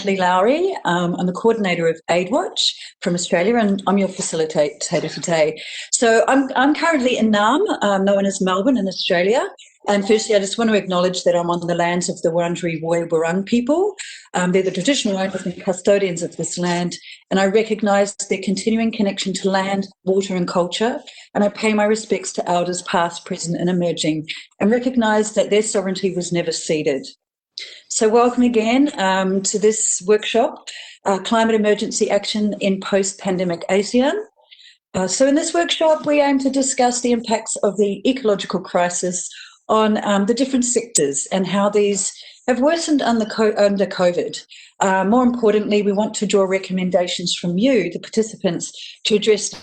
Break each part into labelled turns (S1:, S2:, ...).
S1: Natalie Lowry. I'm the coordinator of AidWatch from Australia, and I'm your facilitator today. So I'm currently in Naarm, known as Melbourne in Australia. And firstly, I just want to acknowledge that I'm on the lands of the Wurundjeri Woi-wurrung people. They're the traditional owners and custodians of this land, and I recognise their continuing connection to land, water and culture, and I pay my respects to elders past, present and emerging, and recognise that their sovereignty was never ceded. So welcome again to this workshop, Climate Emergency Action in Post-Pandemic ASEAN. So in this workshop, we aim to discuss the impacts of the ecological crisis on the different sectors and how these have worsened under COVID. More importantly, we want to draw recommendations from you, the participants, to address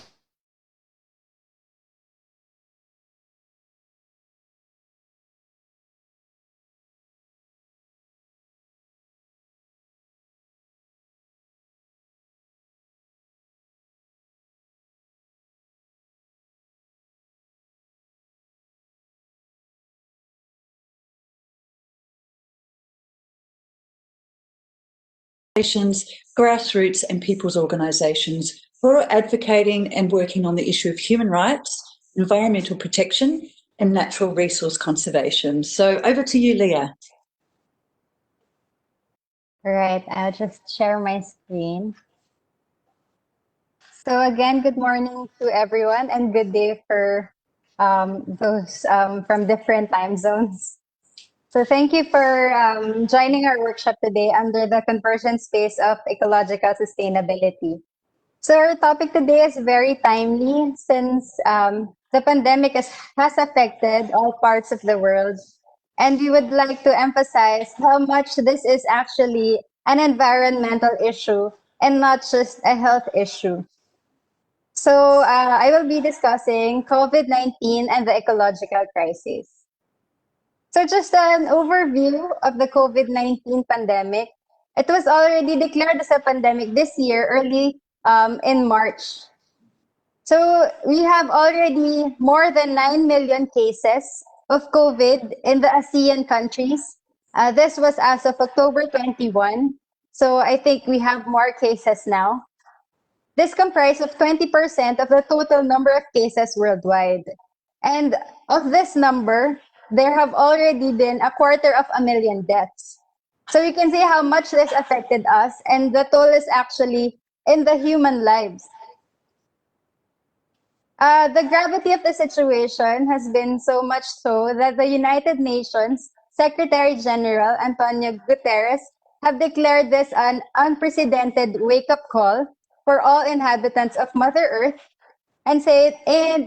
S1: grassroots and people's organisations who are advocating and working on the issue of human rights, environmental protection and natural resource conservation. So over to you, Leah.
S2: All right, I'll just share my screen. So again, good morning to everyone and good day for those from different time zones. So thank you for joining our workshop today under the conversion space of ecological sustainability. So our topic today is very timely since the pandemic has affected all parts of the world. And we would like to emphasize how much this is actually an environmental issue and not just a health issue. So I will be discussing COVID-19 and the ecological crisis. So just an overview of the COVID-19 pandemic. It was already declared as a pandemic this year, early in March. So we have already more than 9 million cases of COVID in the ASEAN countries. This was as of October 21. So I think we have more cases now. This comprises of 20% of the total number of cases worldwide. And of this number, there have already been 250,000 deaths. So you can see how much this affected us, and the toll is actually in the human lives. The gravity of the situation has been so much so that the United Nations Secretary General Antonio Guterres have declared this an unprecedented wake-up call for all inhabitants of Mother Earth, and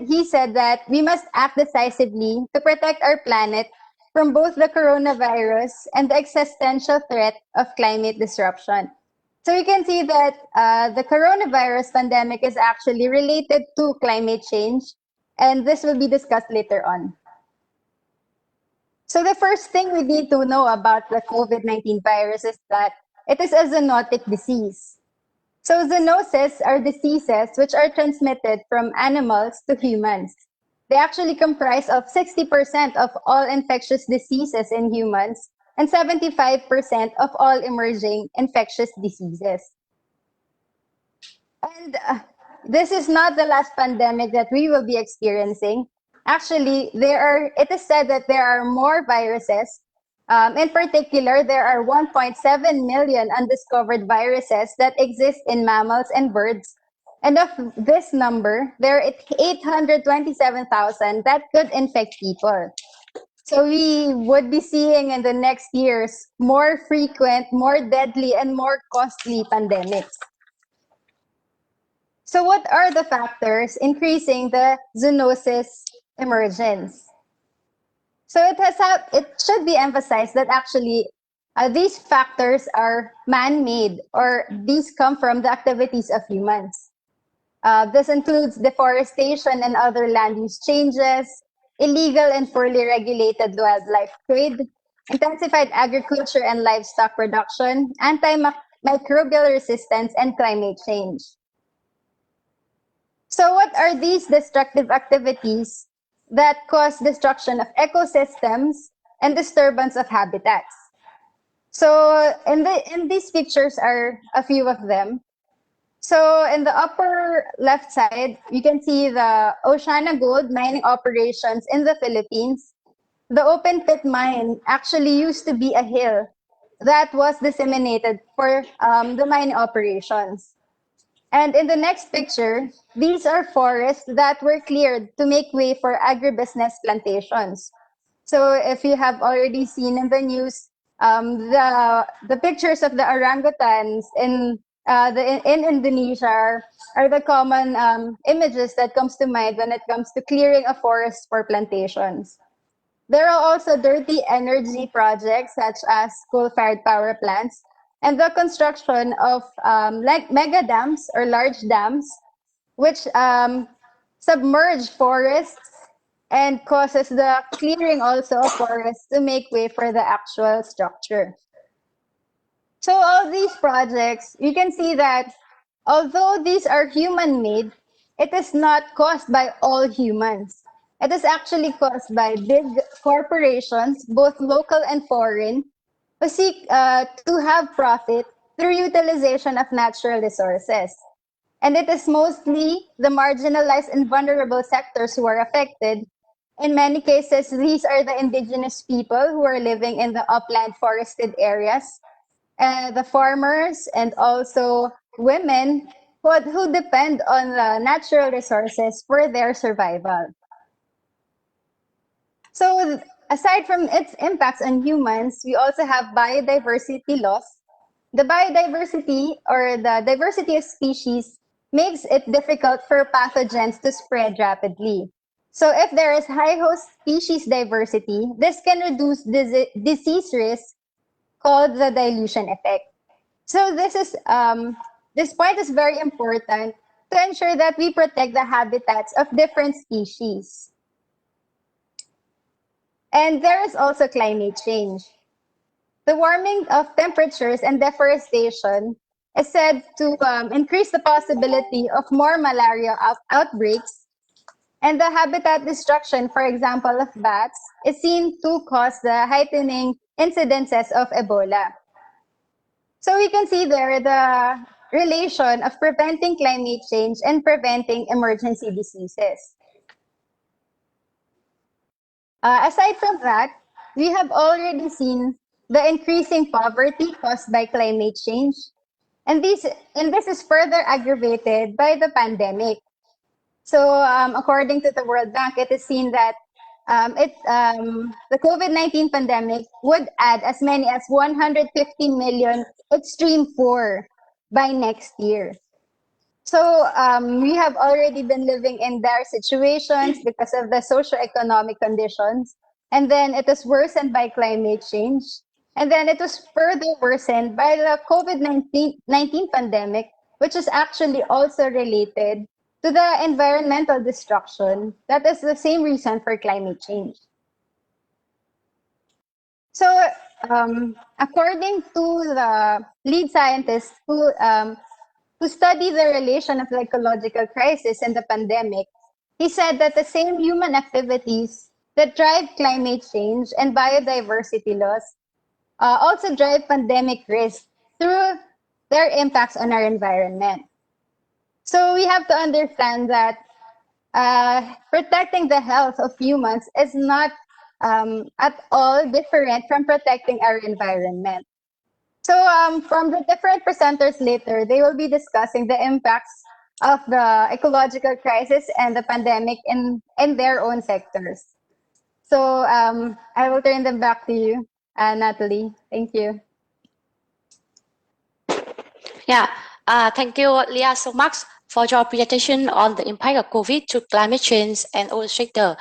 S2: he said that we must act decisively to protect our planet from both the coronavirus and the existential threat of climate disruption. So you can see that the coronavirus pandemic is actually related to climate change, and this will be discussed later on. So the first thing we need to know about the COVID-19 virus is that it is a zoonotic disease. So zoonoses are diseases which are transmitted from animals to humans. They actually comprise of 60% of all infectious diseases in humans and 75% of all emerging infectious diseases. And this is not the last pandemic that we will be experiencing. Actually, it is said that there are more viruses. In particular, there are 1.7 million undiscovered viruses that exist in mammals and birds. And of this number, there are 827,000 that could infect people. So we would be seeing in the next years more frequent, more deadly, and more costly pandemics. So what are the factors increasing the zoonosis emergence? So it should be emphasized that actually these factors are man-made, or these come from the activities of humans. This includes deforestation and other land use changes, illegal and poorly regulated wildlife trade, intensified agriculture and livestock production, antimicrobial resistance, and climate change. So what are these destructive activities that cause destruction of ecosystems and disturbance of habitats? So in these pictures are a few of them. So in the upper left side, you can see the Oceana Gold mining operations in the Philippines. The open pit mine actually used to be a hill that was disseminated for the mining operations. And in the next picture, these are forests that were cleared to make way for agribusiness plantations. So if you have already seen in the news, the pictures of the orangutans in Indonesia are the common images that comes to mind when it comes to clearing a forest for plantations. There are also dirty energy projects such as coal-fired power plants and the construction of like mega dams or large dams, which submerge forests and causes the clearing also of forests to make way for the actual structure. So all these projects, you can see that although these are human-made, it is not caused by all humans. It is actually caused by big corporations, both local and foreign, who seek to have profit through utilization of natural resources. And it is mostly the marginalized and vulnerable sectors who are affected. In many cases, these are the indigenous people who are living in the upland forested areas, the farmers, and also women who depend on the natural resources for their survival. So aside from its impacts on humans, we also have biodiversity loss. The biodiversity or the diversity of species makes it difficult for pathogens to spread rapidly. So if there is high host species diversity, this can reduce disease risk called the dilution effect. So this point is very important to ensure that we protect the habitats of different species. And there is also climate change. The warming of temperatures and deforestation is said to increase the possibility of more malaria outbreaks, and the habitat destruction, for example, of bats, is seen to cause the heightening incidences of Ebola. So we can see there the relation of preventing climate change and preventing emergency diseases. Aside from that, we have already seen the increasing poverty caused by climate change. And this is further aggravated by the pandemic. So according to the World Bank, it is seen that the COVID-19 pandemic would add as many as 150 million extreme poor by next year. So we have already been living in dire situations because of the socioeconomic conditions. And then it was worsened by climate change. And then it was further worsened by the COVID-19 pandemic, which is actually also related to the environmental destruction. That is the same reason for climate change. So according to the lead scientist who studied the relation of the ecological crisis and the pandemic, he said that the same human activities that drive climate change and biodiversity loss also drive pandemic risk through their impacts on our environment. So we have to understand that protecting the health of humans is not at all different from protecting our environment. So from the different presenters later, they will be discussing the impacts of the ecological crisis and the pandemic in their own sectors. So I will turn them back to you, Natalie. Thank you.
S3: Yeah, thank you, Leah, so much for your presentation on the impact of COVID to climate change and all sector.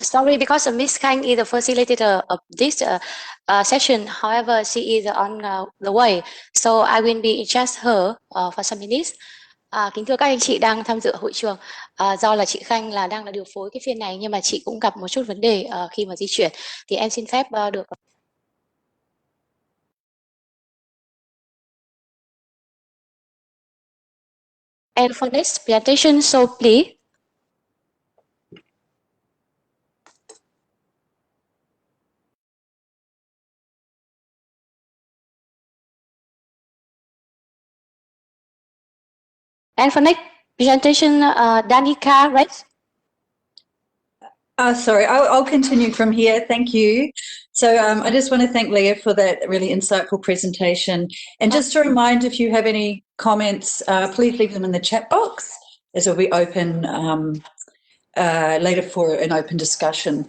S3: Sorry, because Miss Khanh is the facilitator of this session. However, she is on the way, so I will be in charge her for some minutes. Kính thưa các anh chị đang tham dự hội trường, do là chị Khanh là đang là điều phối cái phiên này, nhưng mà chị cũng gặp một chút vấn đề khi mà di chuyển, thì em xin phép được. And for next presentation, so please. And for next presentation, Danica, right?
S1: Sorry, I'll continue from here. Thank you. So I just want to thank Leah for that really insightful presentation. And just to remind, if you have any comments, please leave them in the chat box, as it'll be open later for an open discussion.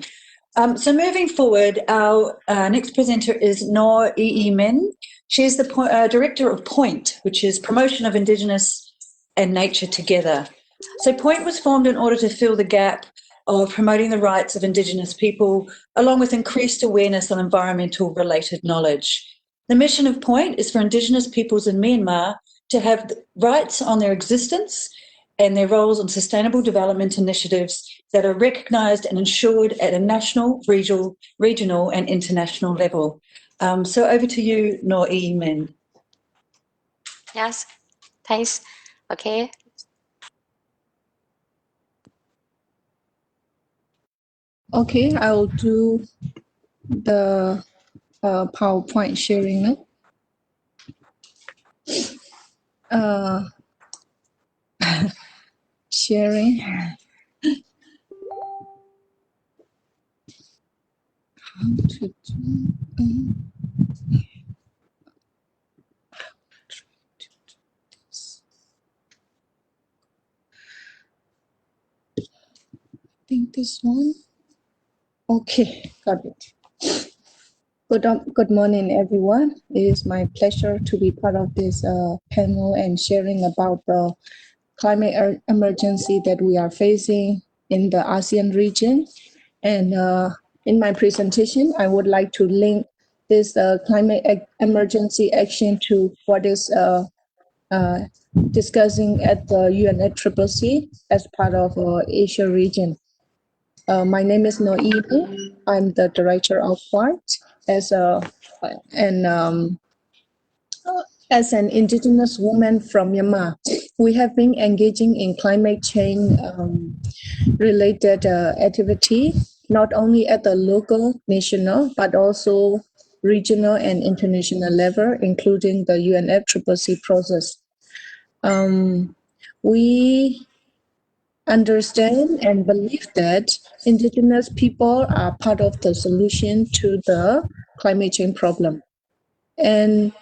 S1: So moving forward, our next presenter is Noor Min. She is the director of POINT, which is Promotion of Indigenous and Nature Together. So POINT was formed in order to fill the gap of promoting the rights of Indigenous people, along with increased awareness on environmental related knowledge. The mission of POINT is for Indigenous peoples in Myanmar to have rights on their existence and their roles on sustainable development initiatives that are recognised and ensured at a national, regional and international level. So over to you, Noor Min.
S3: Yes, thanks. Okay.
S4: Okay, I'll do the PowerPoint sharing now. Sharing. How to do, I think this one. Okay, got it. Good morning, everyone. It is my pleasure to be part of this panel and sharing about the climate emergency that we are facing in the ASEAN region. And in my presentation, I would like to link this climate emergency action to what is discussing at the UNFCCC as part of Asia region. My name is Noor Min. I'm the director of POINT as an Indigenous woman from Myanmar. We have been engaging in climate change related activity, not only at the local, national, but also regional and international level, including the UNFCCC process. We understand and believe that Indigenous people are part of the solution to the climate change problem. And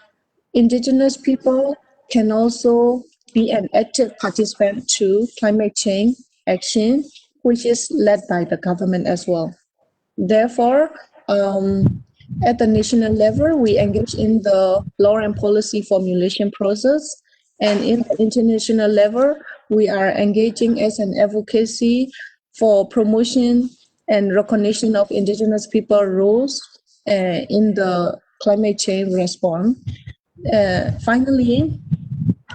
S4: Indigenous people can also be an active participant to climate change action, which is led by the government as well. Therefore, at the national level, we engage in the law and policy formulation process. And in the international level, we are engaging as an advocacy for promotion and recognition of Indigenous people roles in the climate change response. Finally,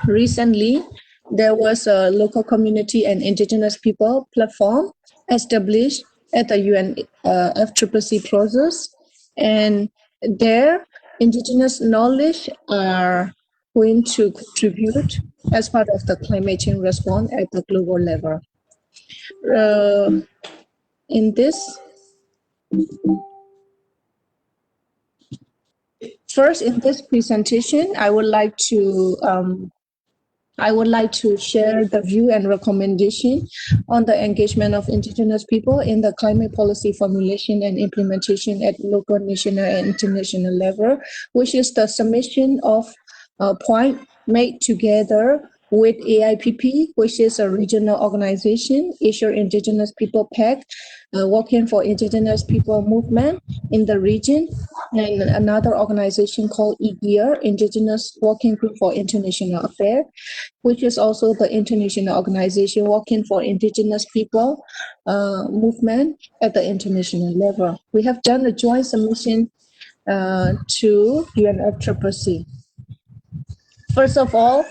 S4: recently, there was a local community and Indigenous people platform established at the UNFCCC process, and their Indigenous knowledge are going to contribute as part of the climate change response at the global level. In this, first in this presentation, I would like to share the view and recommendation on the engagement of Indigenous people in the climate policy formulation and implementation at local, national, and international level, which is the submission of POINT made together with AIPP, which is a regional organization, Asia Indigenous People Pact, working for Indigenous people movement in the region, and another organization called IGIR, Indigenous Working Group for International Affairs, which is also the international organization working for Indigenous people movement at the international level. We have done a joint submission to UNFCCC. First of all,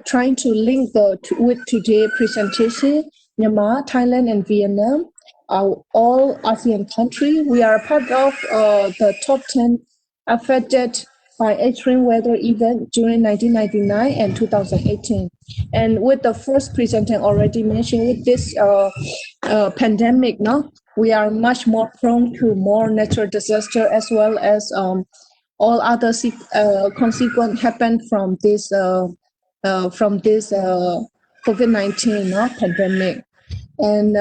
S4: trying to link with today's presentation, Myanmar, Thailand, and Vietnam are all ASEAN countries. We are part of the top 10 affected by extreme weather event during 1999 and 2018. And with the first presenter already mentioned, with this pandemic, no, we are much more prone to more natural disaster as well as all other consequences happen from this from this COVID-19 pandemic. And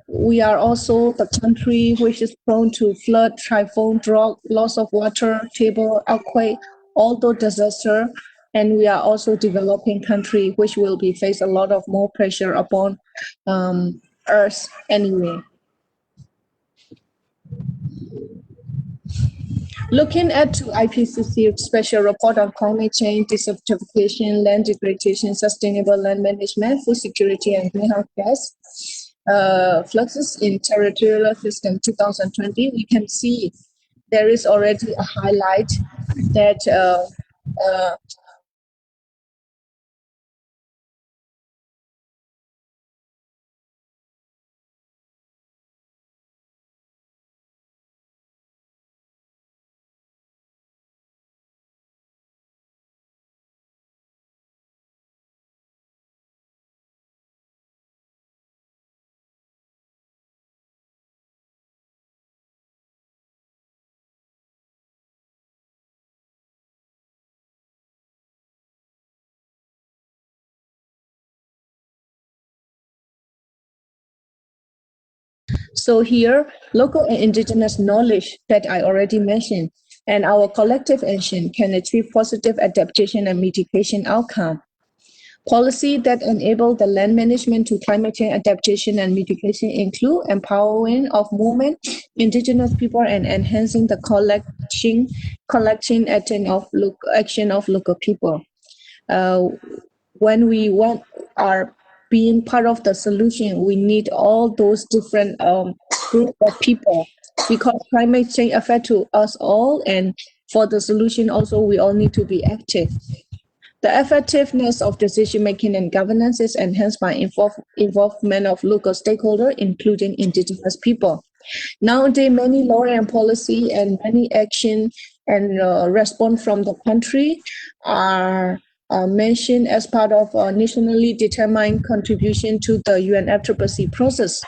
S4: we are also the country which is prone to flood, typhoon, drought, loss of water, table, earthquake, all those disasters. And we are also developing country which will be face a lot of more pressure upon Earth anyway. Looking at IPCC special report on climate change, desertification, land degradation, sustainable land management, food security, and greenhouse gas fluxes in territorial system 2020, we can see there is already a highlight that so here, local and indigenous knowledge that I already mentioned and our collective action can achieve positive adaptation and mitigation outcome. Policy that enable the land management to climate change adaptation and mitigation include empowering of movement, indigenous people, and enhancing the collection action of local people. When we are being part of the solution, we need all those different group of people because climate change affects to us all, and for the solution also we all need to be active. The effectiveness of decision-making and governance is enhanced by involvement of local stakeholders, including indigenous people. Nowadays, many law and policy and many action and response from the country are mentioned as part of a nationally determined contribution to the UNFCCC process.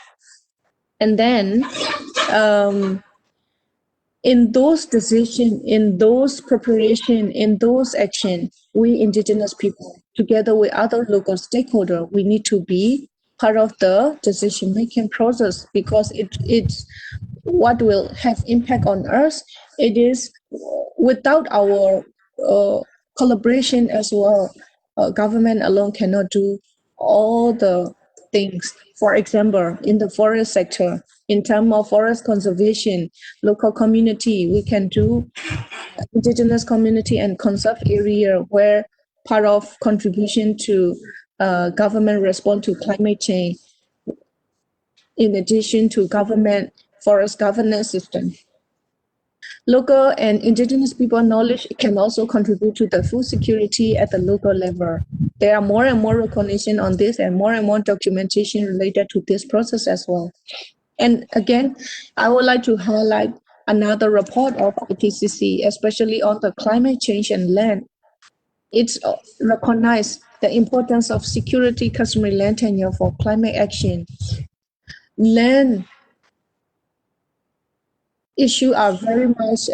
S4: And then in those decisions, in those preparation, in those action, we indigenous people, together with other local stakeholders, we need to be part of the decision-making process because it's what will have impact on us. It is without our collaboration as well. Government alone cannot do all the things. For example, in the forest sector, in terms of forest conservation, local community, we can do indigenous community and conserve area where part of contribution to government response to climate change, in addition to government forest governance system. Local and indigenous people knowledge can also contribute to the food security at the local level. There are more and more recognition on this and more documentation related to this process as well. And again, I would like to highlight another report of IPCC, especially on the climate change and land. It's recognized the importance of security customary land tenure for climate action. Land issues are very much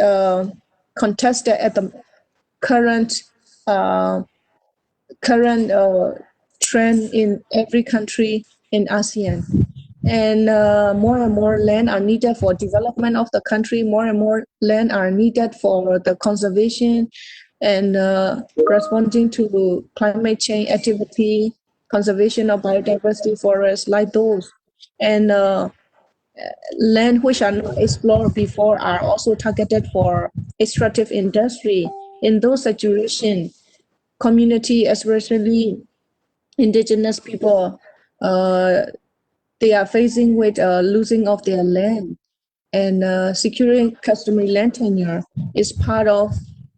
S4: contested at the current trend in every country in ASEAN. And more land are needed for development of the country. More and more land are needed for the conservation and responding to climate change activity, conservation of biodiversity forests like those. And land which are not explored before are also targeted for extractive industry. In those situations, community, especially indigenous people, they are facing with losing of their land, and securing customary land tenure is part of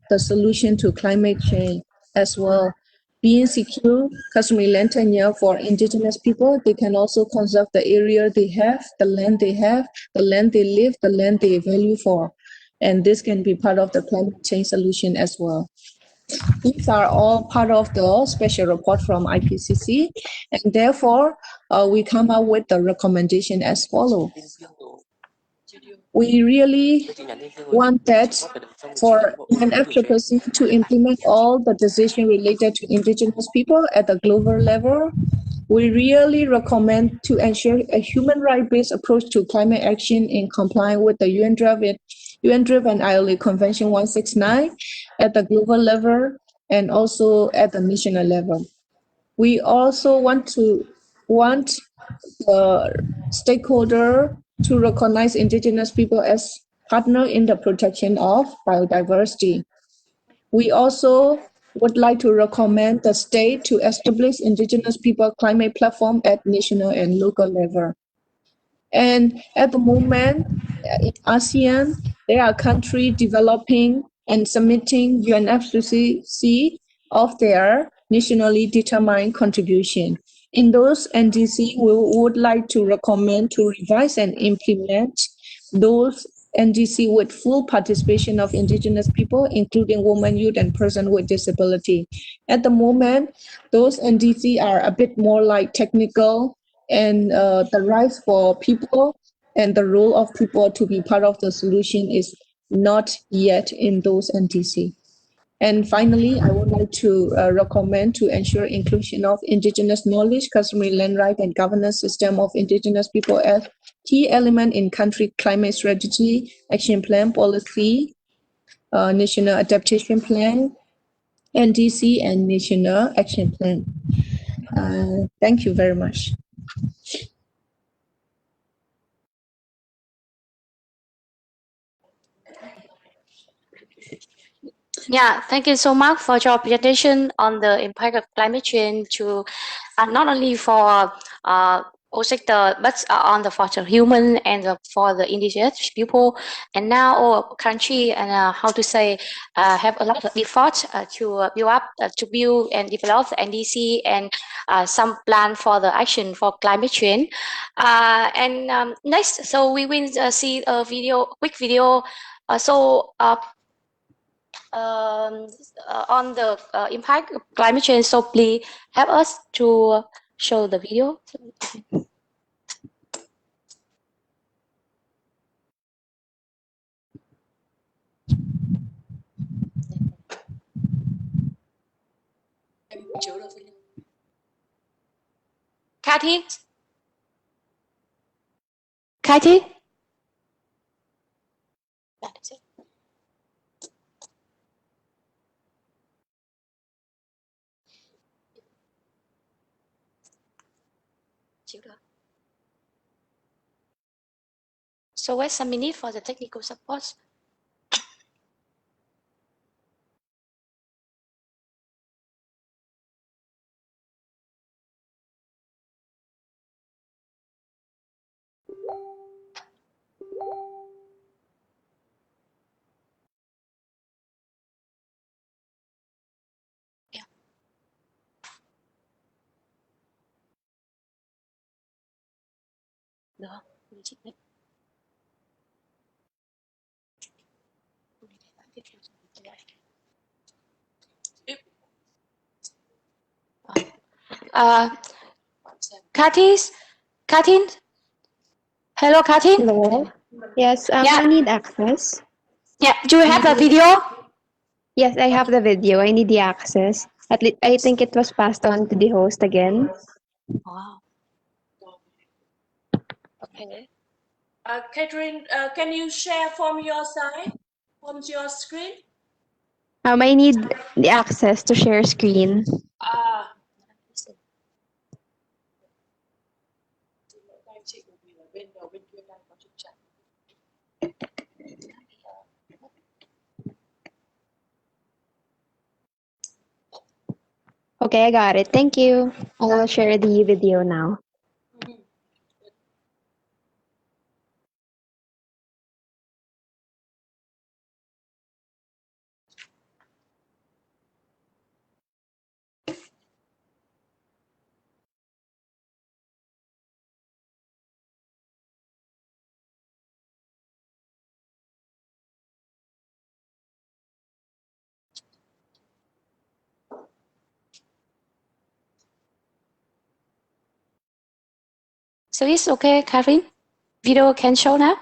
S4: the solution to climate change as well. Being secure customary land tenure for indigenous people, they can also conserve the area they have, the land they have, the land they live, the land they value for. And this can be part of the climate change solution as well. These are all part of the special report from IPCC, and therefore we come up with the recommendation as follows. We really want that for UNFCCC to implement all the decisions related to indigenous people at the global level. We really recommend to ensure a human rights-based approach to climate action in compliance with the UN-driven ILO Convention 169 at the global level and also at the national level. We also want the stakeholder to recognize indigenous people as partner in the protection of biodiversity. We also would like to recommend the state to establish indigenous people climate platform at national and local level. And at the moment, in ASEAN, there are countries developing and submitting UNFCCC of their nationally determined contribution. In those NDC, we would like to recommend to revise and implement those NDC with full participation of indigenous people, including women, youth, and persons with disability. At the moment, those NDC are a bit more like technical, and the rights for people and the role of people to be part of the solution is not yet in those NDC. And finally, I would like to recommend to ensure inclusion of indigenous knowledge, customary land right, and governance system of indigenous people as key element in country climate strategy, action plan, policy, national adaptation plan, NDC, and national action plan. Thank you very much.
S3: Yeah, thank you so much for your presentation on the impact of climate change to not only for all sector, but on the for the human and for the indigenous people. And now our country and how to say have a lot of efforts to build up, to build and develop the NDC and some plan for the action for climate change. Next, so we will see a video, quick video. On the impact of climate change. So please help us to show the video. Kathy? Kathy? So wait some minute for the technical support. Được không? Kathin? Hello, Kathin?
S5: Hello. Yes, I need access.
S3: Yeah, do you have the video?
S5: Yes, I have the video. I need the access. At least I think it was passed on to the host again.
S3: Wow. Okay.
S6: Catherine, can you share from your side, from your screen?
S5: I need the access to share screen. Okay, I got it. Thank you. I'll share the video now.
S3: So it's okay, Katrin? Video can show now?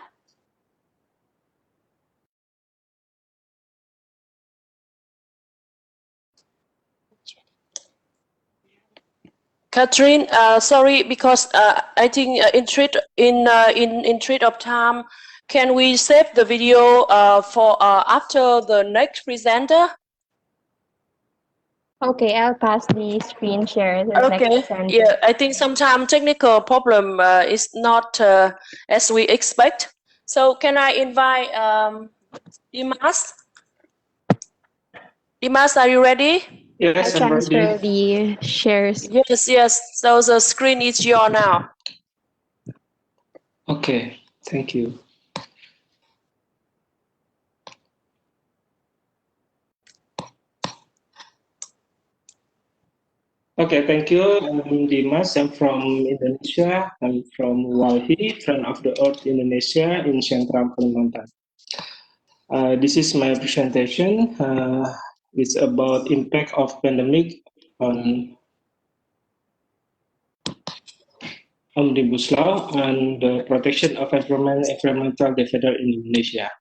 S6: Catherine, sorry, because I think in thread of time, can we save the video for after the next presenter?
S5: Okay, I'll pass the screen share to the next
S6: Okay,
S5: presenter.
S6: yeah, I think sometimes technical problem is not as we expect. So can I invite Dimas? Dimas, are you ready?
S5: I'll
S7: Yes, I'm
S5: transfer
S7: ready.
S5: the shares.
S6: Yes, yes. So the screen is yours now.
S7: Okay, thank you. Okay, thank you. I'm Dimas. I'm from Indonesia. I'm from WALHI, Friend of the Earth Indonesia in Central Kalimantan. This is my presentation. It's about impact of pandemic on Omnibus Law and the protection of environmental defender in Indonesia.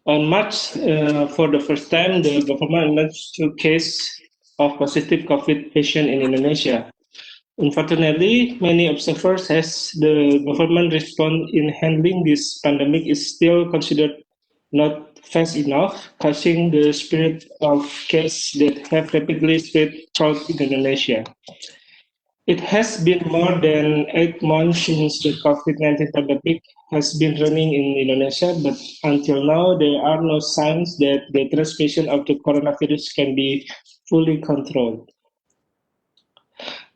S7: On March, for the first time, the government announced 2 cases of positive COVID patient in Indonesia. Unfortunately, many observers as the government response in handling this pandemic is still considered not fast enough, causing the spread of cases that have rapidly spread throughout Indonesia. It has been more than 8 months since the COVID-19 pandemic has been running in Indonesia, but until now there are no signs that the transmission of the coronavirus can be fully controlled.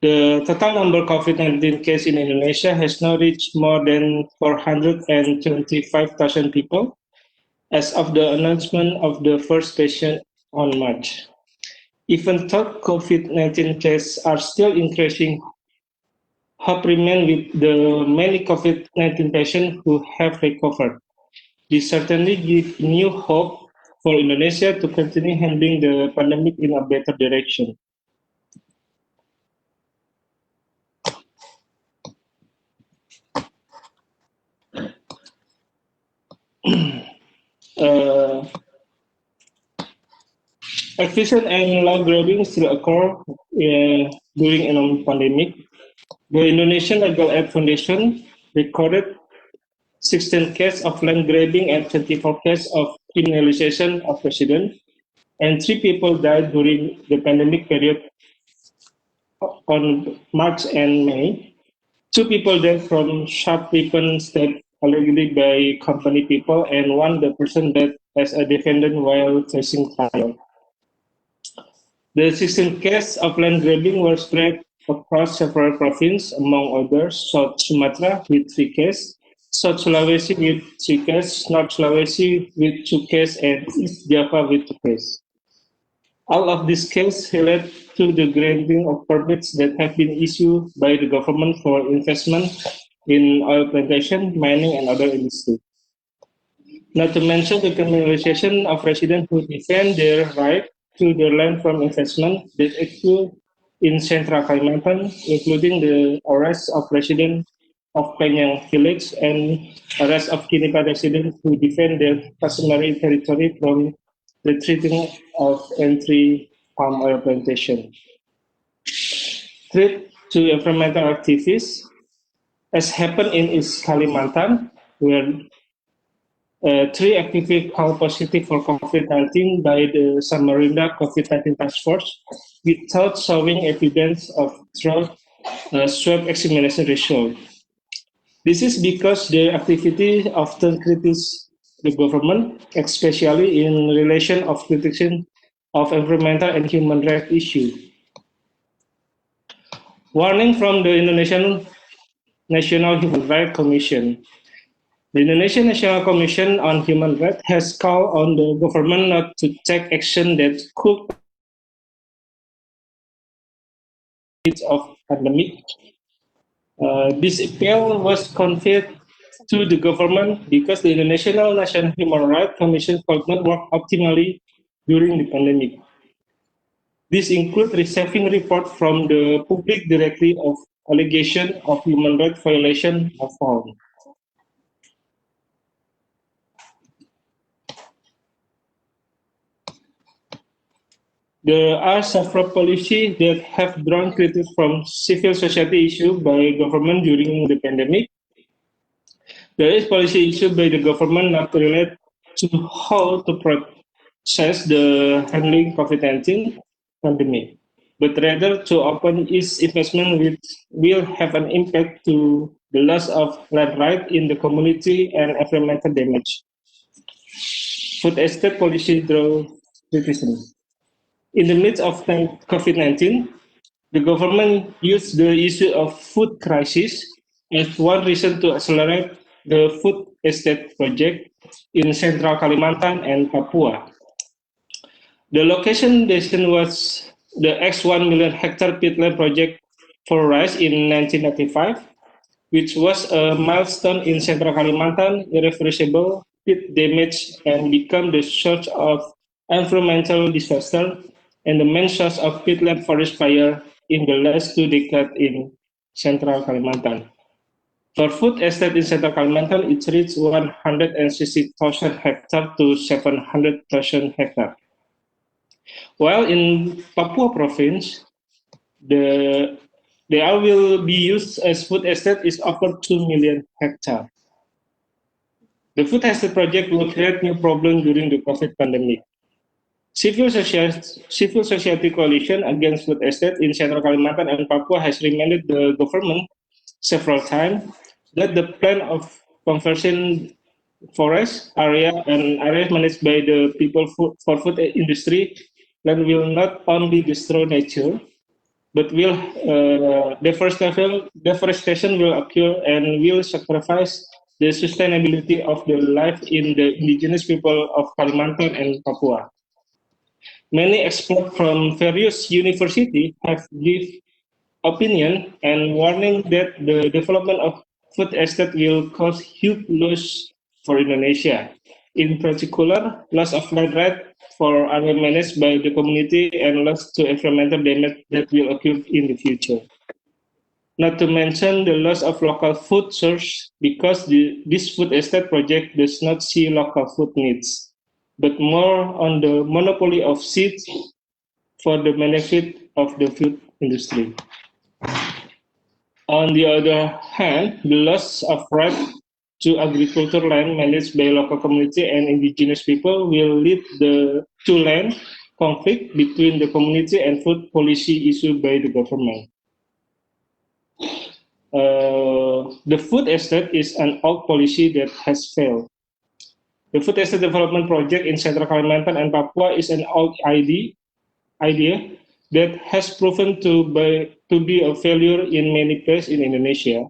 S7: The total number of COVID-19 cases in Indonesia has now reached more than 425,000 people as of the announcement of the first patient on March. Even though COVID-19 cases are still increasing, hope remains with the many COVID-19 patients who have recovered. This certainly gives new hope for Indonesia to continue handling the pandemic in a better direction. uh, Acquisition and land grabbing still occur during a pandemic. The Indonesian Legal Aid Foundation recorded 16 cases of land grabbing and 24 cases of criminalization of residents, and 3 people died during the pandemic period on March and May. 2 people died from sharp weapon stab allegedly by company people, and 1 the person died as a defendant while facing trial. The 16 cases of land grabbing were spread across several provinces, among others South Sumatra with 3 cases, South Sulawesi with 3 cases, North Sulawesi with 2 cases, and East Java with 2 cases. All of these cases relate to the granting of permits that have been issued by the government for investment in oil plantation, mining, and other industries. Not to mention the criminalization of residents who defend their right to their land from investment that occur in Central Kalimantan, including the arrest of residents of Penyang village and arrest of Kinipa residents who defend their customary territory from the treating of entry palm oil plantation. Threat to environmental activists, as happened in East Kalimantan, where 3 activists found positive for COVID-19 by the Samarinda COVID-19 Task Force without showing evidence of throat swab examination result. This is because their activity often criticize the government, especially in relation of criticism of environmental and human rights issues. Warning from the Indonesian National Human Rights Commission. The Indonesian National Commission on Human Rights has called on the government not to take action that could of pandemic. This appeal was conveyed to the government because the Indonesian National Human Rights Commission could not work optimally during the pandemic. This includes receiving reports from the public directly of allegation of human rights violation are found. There are several policies that have drawn criticism from civil society issued by government during the pandemic. There is policy issued by the government not related to how to process the handling COVID-19 pandemic, but rather to open its investment which will have an impact to the loss of land right in the community and environmental damage. Food estate policy draw criticism. In the midst of COVID-19, the government used the issue of food crisis as one reason to accelerate the food estate project in central Kalimantan and Papua. The location decision was the X1 million hectare peatland project for rice in 1995, which was a milestone in central Kalimantan, irreversible peat damage, and became the source of environmental disaster and the main source of peatland forest fire in the last 2 decades in central Kalimantan. For food estate in central Kalimantan, it reached 160,000 hectares to 700,000 hectares. While in Papua province, the area will be used as food estate is over 2 million hectares. The food estate project will create new problems during the COVID pandemic. Civil society coalition against food estate in Central Kalimantan and Papua has reminded the government several times that the plan of conversion forest area and areas managed by the people for food industry land will not only destroy nature, but will deforestation will occur and will sacrifice the sustainability of the life in the indigenous people of Kalimantan and Papua. Many experts from various universities have given opinion and warning that the development of food estate will cause huge loss for Indonesia. In particular, loss of land right for area managed by the community and loss to environmental damage that will occur in the future. Not to mention the loss of local food source because this food estate project does not see local food needs, but more on the monopoly of seeds for the benefit of the food industry. On the other hand, the loss of right to agricultural land managed by local community and indigenous people will lead to land conflict between the community and food policy issued by the government. The food estate is an old policy that has failed. The food estate development project in Central Kalimantan and Papua is an old idea that has proven to be a failure in many places in Indonesia.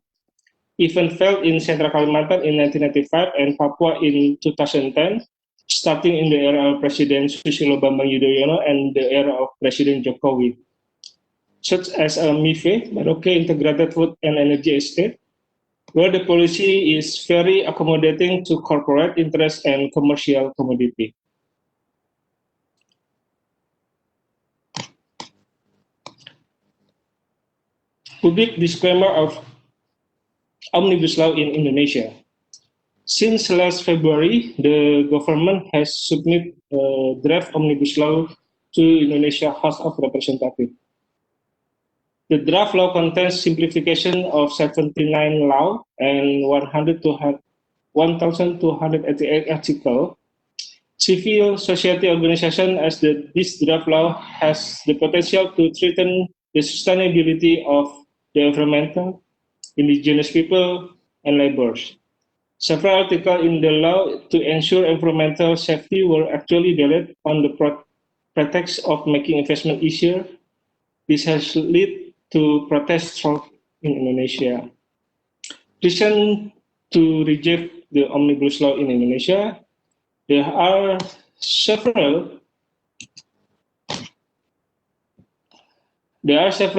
S7: Even failed in Central Kalimantan in 1995 and Papua in 2010, starting in the era of President Susilo Bambang Yudhoyono and the era of President Jokowi, such as MIFE, Merauke Integrated Food and Energy Estate, where the policy is very accommodating to corporate interests and commercial commodity. Public disclaimer of Omnibus Law in Indonesia. Since last February, the government has submitted a draft Omnibus Law to Indonesia House of Representatives. The draft law contains simplification of 79 law and 1,288 articles. Civil society organization as this draft law has the potential to threaten the sustainability of the environmental, indigenous people, and laborers. Several articles in the law to ensure environmental safety were actually deleted on the pretext of making investment easier. This has led to protests in Indonesia. Reason to reject the Omnibus Law in Indonesia, there are several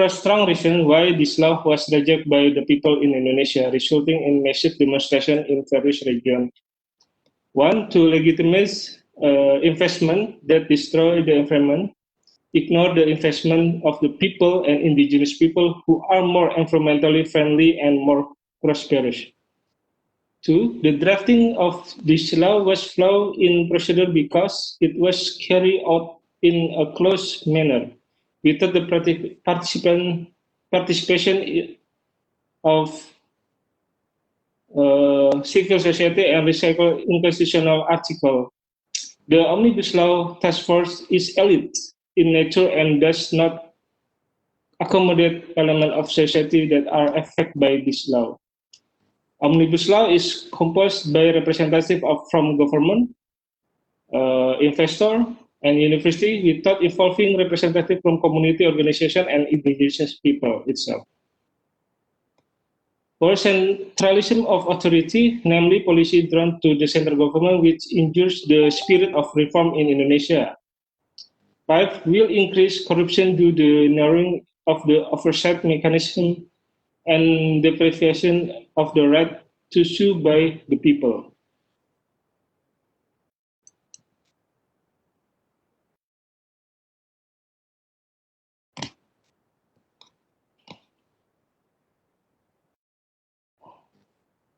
S7: strong reasons why this law was rejected by the people in Indonesia, resulting in massive demonstration in various regions. One, to legitimize investment that destroy the environment, ignore the investment of the people and indigenous people who are more environmentally friendly and more prosperous. Two, the drafting of this law was flawed in procedure because it was carried out in a closed manner, without the participation of civil society and recycle inconstitutional article. The Omnibus Law Task Force is elite in nature and does not accommodate elements of society that are affected by this law. Omnibus Law is composed by representatives from government, investor, and university without involving representatives from community organization and indigenous people itself. For centralism of authority, namely policy drawn to the central government, which injures the spirit of reform in Indonesia. 5, will increase corruption due to the narrowing of the oversight mechanism and the deprivation of the right to sue by the people.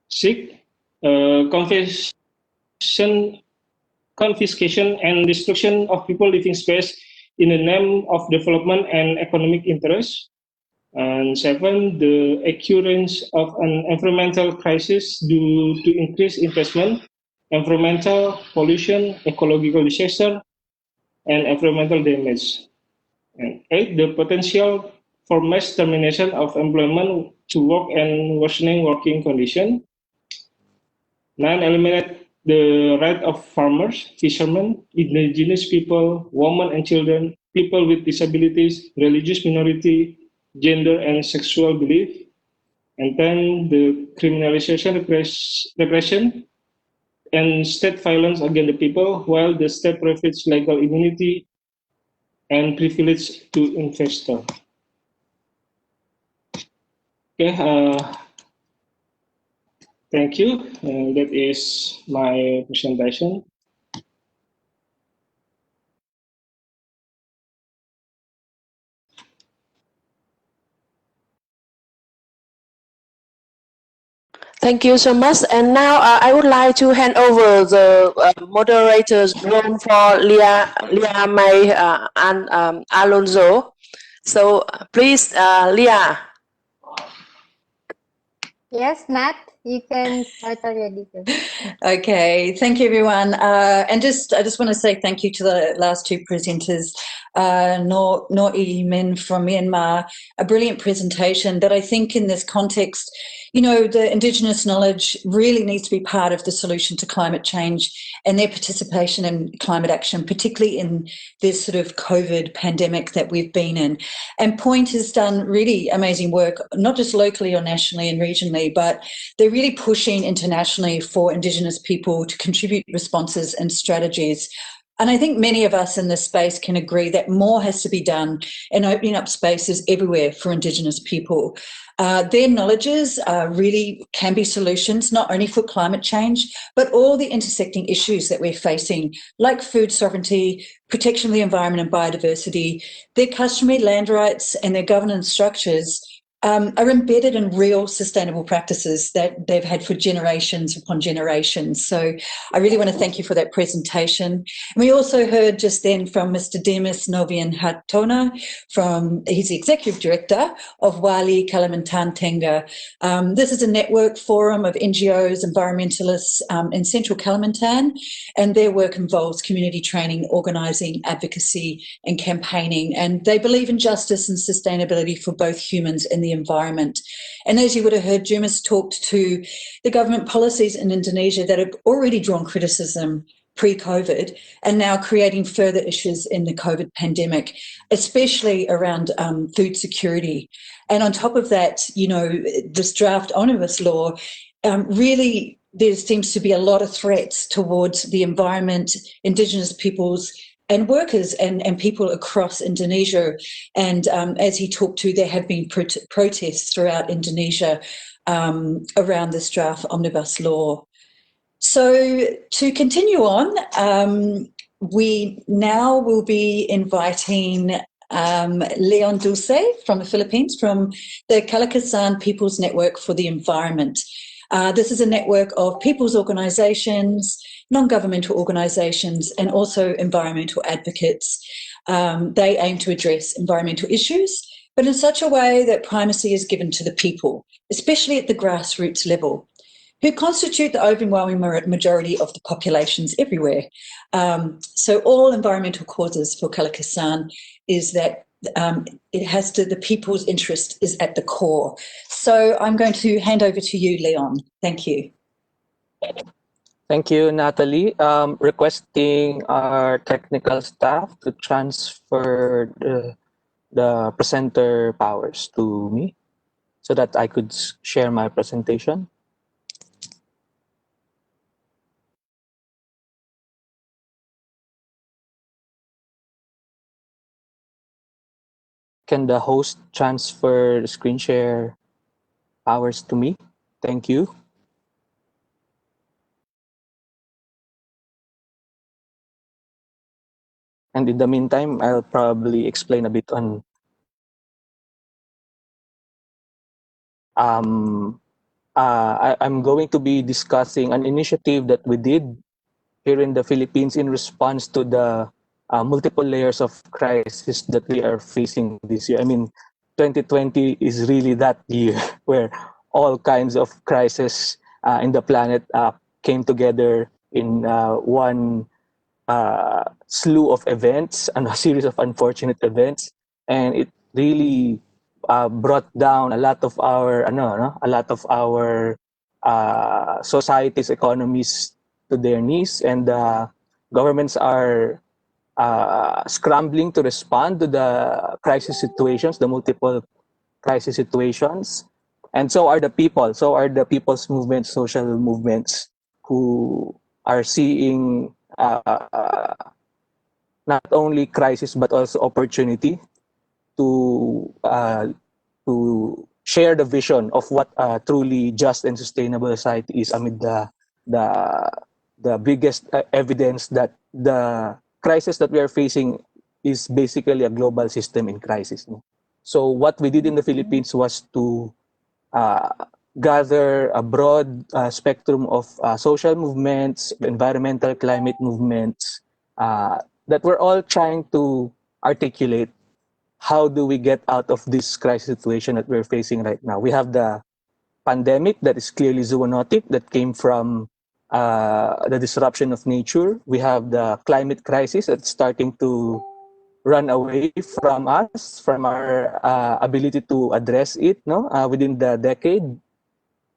S7: Six, confiscation and destruction of people living space in the name of development and economic interest. And 7, the occurrence of an environmental crisis due to increased investment, environmental pollution, ecological disaster, and environmental damage. And 8, the potential for mass termination of employment to work and worsening working conditions. 9, eliminate the right of farmers, fishermen, indigenous people, women and children, people with disabilities, religious minority, gender and sexual belief. And 10, the criminalization, repression, and state violence against the people, while the state profits legal immunity and privilege to investors. Okay, thank you. That is my presentation.
S6: Thank you so much. And now I would like to hand over the moderator's role for Leah May and Alonzo. So please, Leah.
S2: Yes, Nat, you can start already.
S1: Okay, thank you, everyone. And I just want to say thank you to the last two presenters, Nor Min from Myanmar, a brilliant presentation that I think in this context, you know, the Indigenous knowledge really needs to be part of the solution to climate change and their participation in climate action, particularly in this sort of COVID pandemic that we've been in. And Point has done really amazing work, not just locally or nationally and regionally, but they're really pushing internationally for Indigenous people to contribute responses and strategies. And I think many of us in this space can agree that more has to be done in opening up spaces everywhere for Indigenous people. Their knowledges really can be solutions, not only for climate change, but all the intersecting issues that we're facing, like food sovereignty, protection of the environment and biodiversity. Their customary land rights and their governance structures are embedded in real sustainable practices that they've had for generations upon generations. So I really want to thank you for that presentation. And we also heard just then from Mr. Dimas Novian Hartono, he's the Executive Director of WALHI, KALIMANTAN, TENGAH. This is a network forum of NGOs, environmentalists in central Kalimantan, and their work involves community training, organising, advocacy and campaigning. And they believe in justice and sustainability for both humans and the environment. And as you would have heard, Dimas talked to the government policies in Indonesia that have already drawn criticism pre-COVID and now creating further issues in the COVID pandemic, especially around food security. And on top of that, you know, this draft omnibus law really, there seems to be a lot of threats towards the environment, Indigenous peoples and workers and people across Indonesia. And as he talked to, there have been protests throughout Indonesia around this draft omnibus law. So to continue on, we now will be inviting Leon Dulce from the Philippines, from the Kalikasan People's Network for the Environment. This is a network of people's organisations, non-governmental organisations, and also environmental advocates. They aim to address environmental issues, but in such a way that primacy is given to the people, especially at the grassroots level, who constitute the overwhelming majority of the populations everywhere. So all environmental causes for Kalikasan is that it has to, the people's interest is at the core. So I'm going to hand over to you, Leon. Thank you.
S8: Thank you, Natalie. Requesting our technical staff to transfer the presenter powers to me so that I could share my presentation. Can the host transfer the screen share powers to me? Thank you. And in the meantime, I'll probably explain a bit on I'm going to be discussing an initiative that we did here in the Philippines in response to the multiple layers of crisis that we are facing this year. I mean, 2020 is really that year where all kinds of crises in the planet came together in one slew of events and a series of unfortunate events, and it really brought down a lot of our society's economies to their knees, and governments are scrambling to respond to the crisis situations, the multiple crisis situations, and so are the people. So are the people's movements, social movements, who are seeing not only crisis but also opportunity to share the vision of what a truly just and sustainable society is amid the biggest evidence that the crisis that we are facing is basically a global system in crisis. No? So what we did in the Philippines was to gather a broad spectrum of social movements, environmental climate movements, that we're all trying to articulate how do we get out of this crisis situation that we're facing right now. We have the pandemic that is clearly zoonotic, that came from the disruption of nature. We have the climate crisis that's starting to run away from us, from our ability to address it within the decade.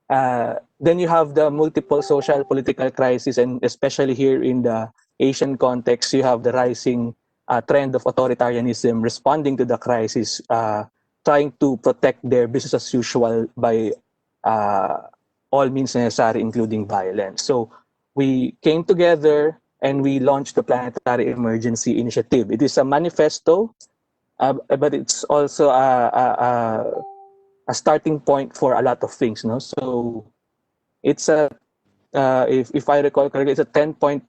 S8: Then you have the multiple social political crises, and especially here in the Asian context, you have the rising trend of authoritarianism responding to the crisis, trying to protect their business as usual by all means necessary, including violence. So we came together and we launched the Planetary Emergency Initiative. It is a manifesto, but it's also a starting point for a lot of things. No? So it's a, if I recall correctly, it's a 10-point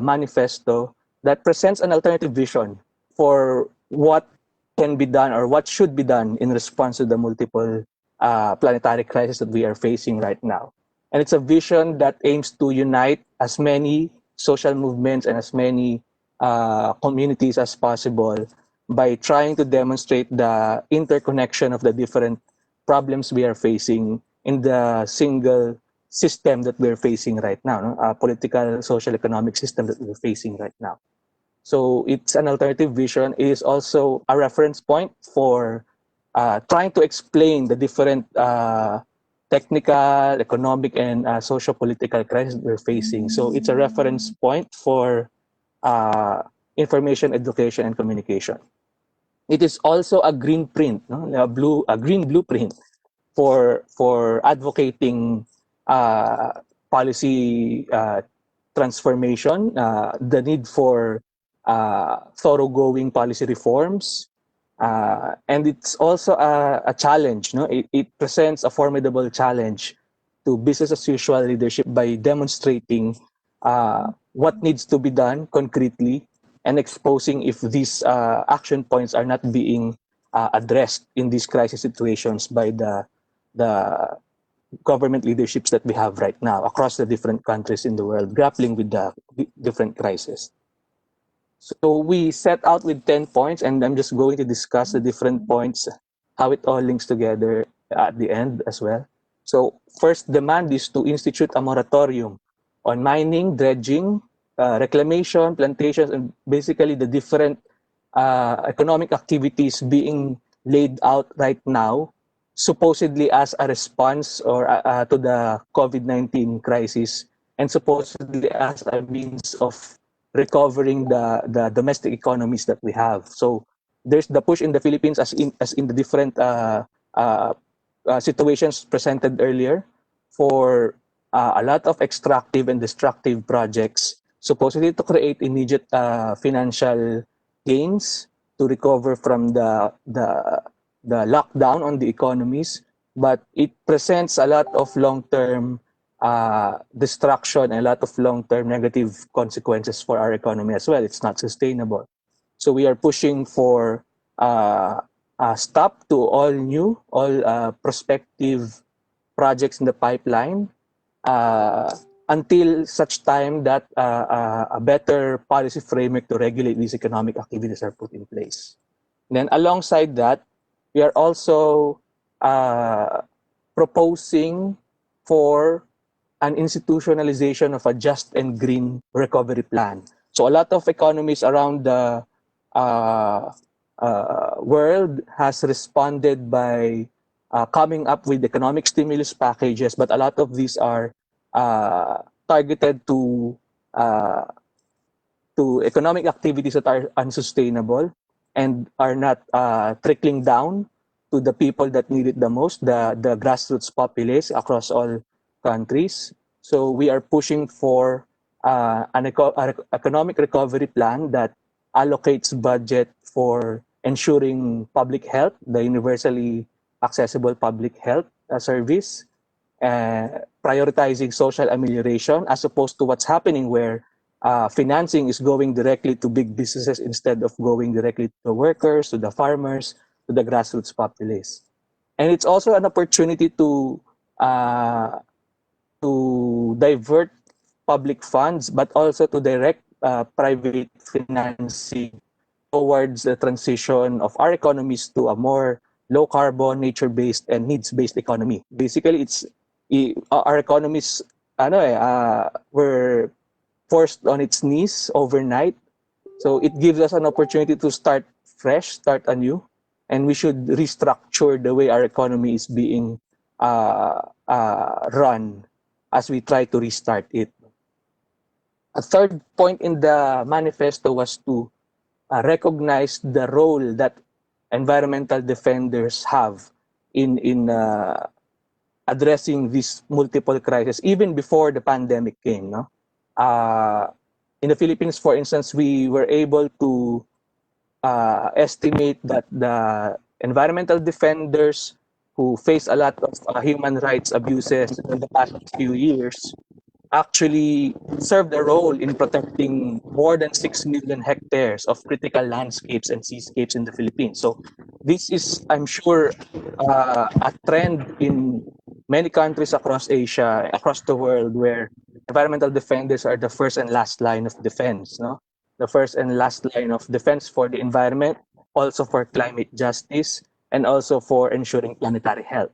S8: manifesto that presents an alternative vision for what can be done or what should be done in response to the multiple planetary crises that we are facing right now. And it's a vision that aims to unite as many social movements and as many communities as possible by trying to demonstrate the interconnection of the different problems we are facing in the single system that we're facing right now, a political, social, economic system that we're facing right now. So it's an alternative vision. It is also a reference point for trying to explain the different technical, economic, and socio-political crises we're facing. So it's a reference point for information, education, and communication. It is also a green print, a green blueprint for advocating policy transformation, the need for thoroughgoing policy reforms, and it's also a challenge. It presents a formidable challenge to business as usual leadership by demonstrating what needs to be done concretely and exposing if these action points are not being addressed in these crisis situations by the government leaderships that we have right now across the different countries in the world grappling with the different crises. So we set out with 10 points, and I'm just going to discuss the different points, how it all links together at the end as well. So first demand is to institute a moratorium on mining, dredging, reclamation, plantations, and basically the different economic activities being laid out right now, supposedly as a response or to the COVID-19 crisis, and supposedly as a means of recovering the domestic economies that we have. So there's the push in the Philippines as in the different situations presented earlier for a lot of extractive and destructive projects, supposedly to create immediate financial gains to recover from the lockdown on the economies, but it presents a lot of long-term destruction and a lot of long-term negative consequences for our economy as well. It's not sustainable. So we are pushing for a stop to all prospective projects in the pipeline until such time that a better policy framework to regulate these economic activities are put in place. And then alongside that, we are also proposing for an institutionalization of a just and green recovery plan. So a lot of economies around the world has responded by coming up with economic stimulus packages, but a lot of these are targeted to economic activities that are unsustainable and are not trickling down to the people that need it the most, the grassroots populace across all countries. So we are pushing for an economic recovery plan that allocates budget for ensuring public health, the universally accessible public health service, prioritizing social amelioration as opposed to what's happening where financing is going directly to big businesses instead of going directly to the workers, to the farmers, to the grassroots populace. And it's also an opportunity to divert public funds, but also to direct private financing towards the transition of our economies to a more low carbon, nature-based, and needs-based economy. Basically, our economies were forced on its knees overnight. So it gives us an opportunity to start fresh, start anew, and we should restructure the way our economy is being run as we try to restart it. A third point in the manifesto was to recognize the role that environmental defenders have in addressing these multiple crises, even before the pandemic came. No? In the Philippines, for instance, we were able to estimate that the environmental defenders who face a lot of human rights abuses in the past few years actually served a role in protecting more than 6 million hectares of critical landscapes and seascapes in the Philippines. So this is, I'm sure, a trend in many countries across Asia, across the world, where environmental defenders are the first and last line of defense. No? The first and last line of defense for the environment, also for climate justice, and also for ensuring planetary health.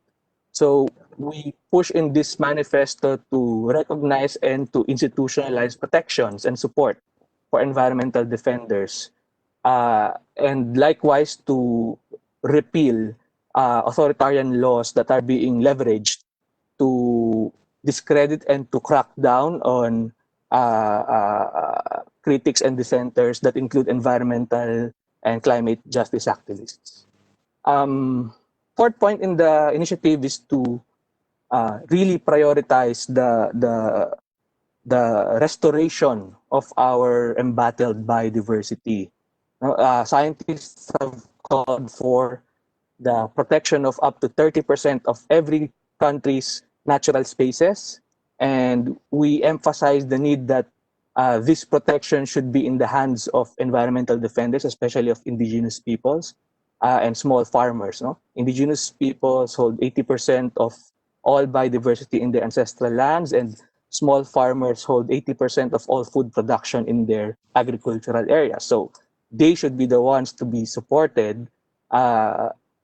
S8: So we push in this manifesto to recognize and to institutionalize protections and support for environmental defenders, and likewise to repeal authoritarian laws that are being leveraged to discredit and to crack down on critics and dissenters that include environmental and climate justice activists. Fourth point in the initiative is to really prioritize the restoration of our embattled biodiversity. Scientists have called for the protection of up to 30% of every country's natural spaces, and we emphasize the need that this protection should be in the hands of environmental defenders, especially of indigenous peoples and small farmers. No? Indigenous peoples hold 80% of all biodiversity in their ancestral lands, and small farmers hold 80% of all food production in their agricultural areas. So they should be the ones to be supported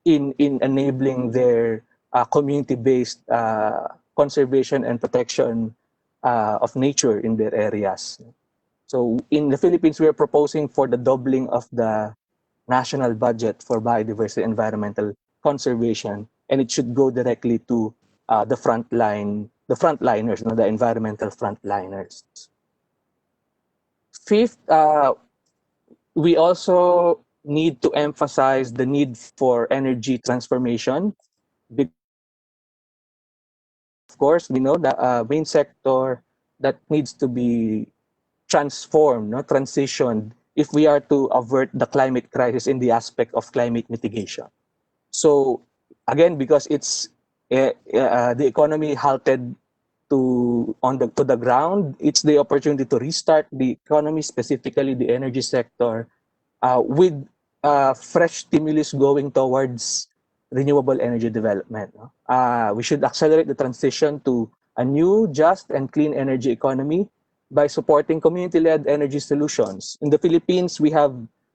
S8: in enabling their community-based conservation and protection of nature in their areas. So in the Philippines, we are proposing for the doubling of the national budget for biodiversity and environmental conservation, and it should go directly to the frontliners, the environmental frontliners. Fifth, we also need to emphasize the need for energy transformation. Of course, we know the main sector that needs to be transformed, transitioned, if we are to avert the climate crisis in the aspect of climate mitigation. So again, because it's the economy halted to the ground, it's the opportunity to restart the economy, specifically the energy sector, with fresh stimulus going towards renewable energy development. We should accelerate the transition to a new, just, and clean energy economy by supporting community-led energy solutions. In the Philippines, we have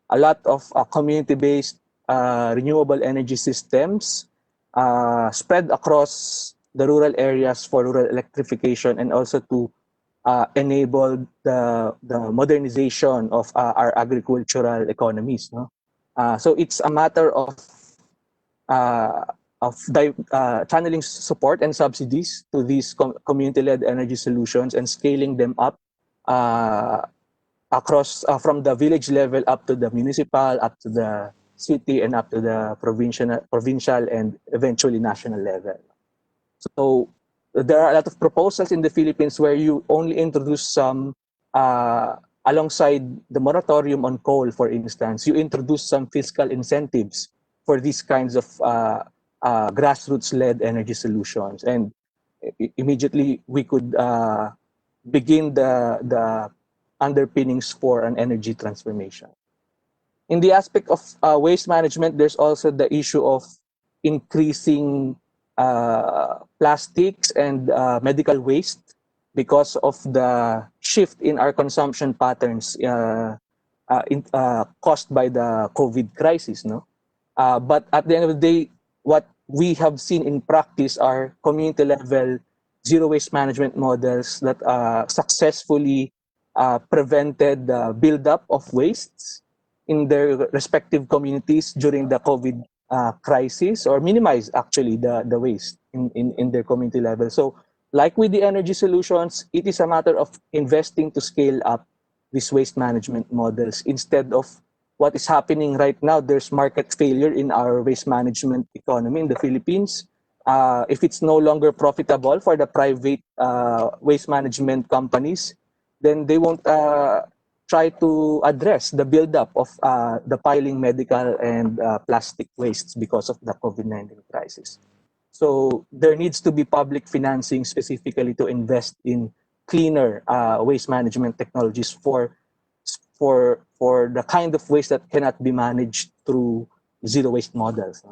S8: a lot of community-based renewable energy systems spread across the rural areas for rural electrification, and also to enable the modernization of our agricultural economies. So it's a matter of channeling support and subsidies to these community-led energy solutions and scaling them up across from the village level up to the municipal, up to the city, and up to the provincial and eventually national level. So there are a lot of proposals in the Philippines where you only introduce some, alongside the moratorium on coal, for instance, you introduce some fiscal incentives for these kinds of grassroots-led energy solutions. And immediately we could begin the underpinnings for an energy transformation. In the aspect of waste management, there's also the issue of increasing plastics and medical waste because of the shift in our consumption patterns caused by the COVID crisis. But at the end of the day, what we have seen in practice are community-level zero waste management models that successfully prevented the buildup of wastes in their respective communities during the COVID crisis, or minimize actually the waste in their community level. So like with the energy solutions, it is a matter of investing to scale up these waste management models instead of what is happening right now. There's market failure in our waste management economy in the Philippines. If it's no longer profitable for the private waste management companies, then they won't try to address the buildup of the piling medical and plastic wastes because of the COVID-19 crisis. So there needs to be public financing specifically to invest in cleaner waste management technologies for the kind of waste that cannot be managed through zero waste models.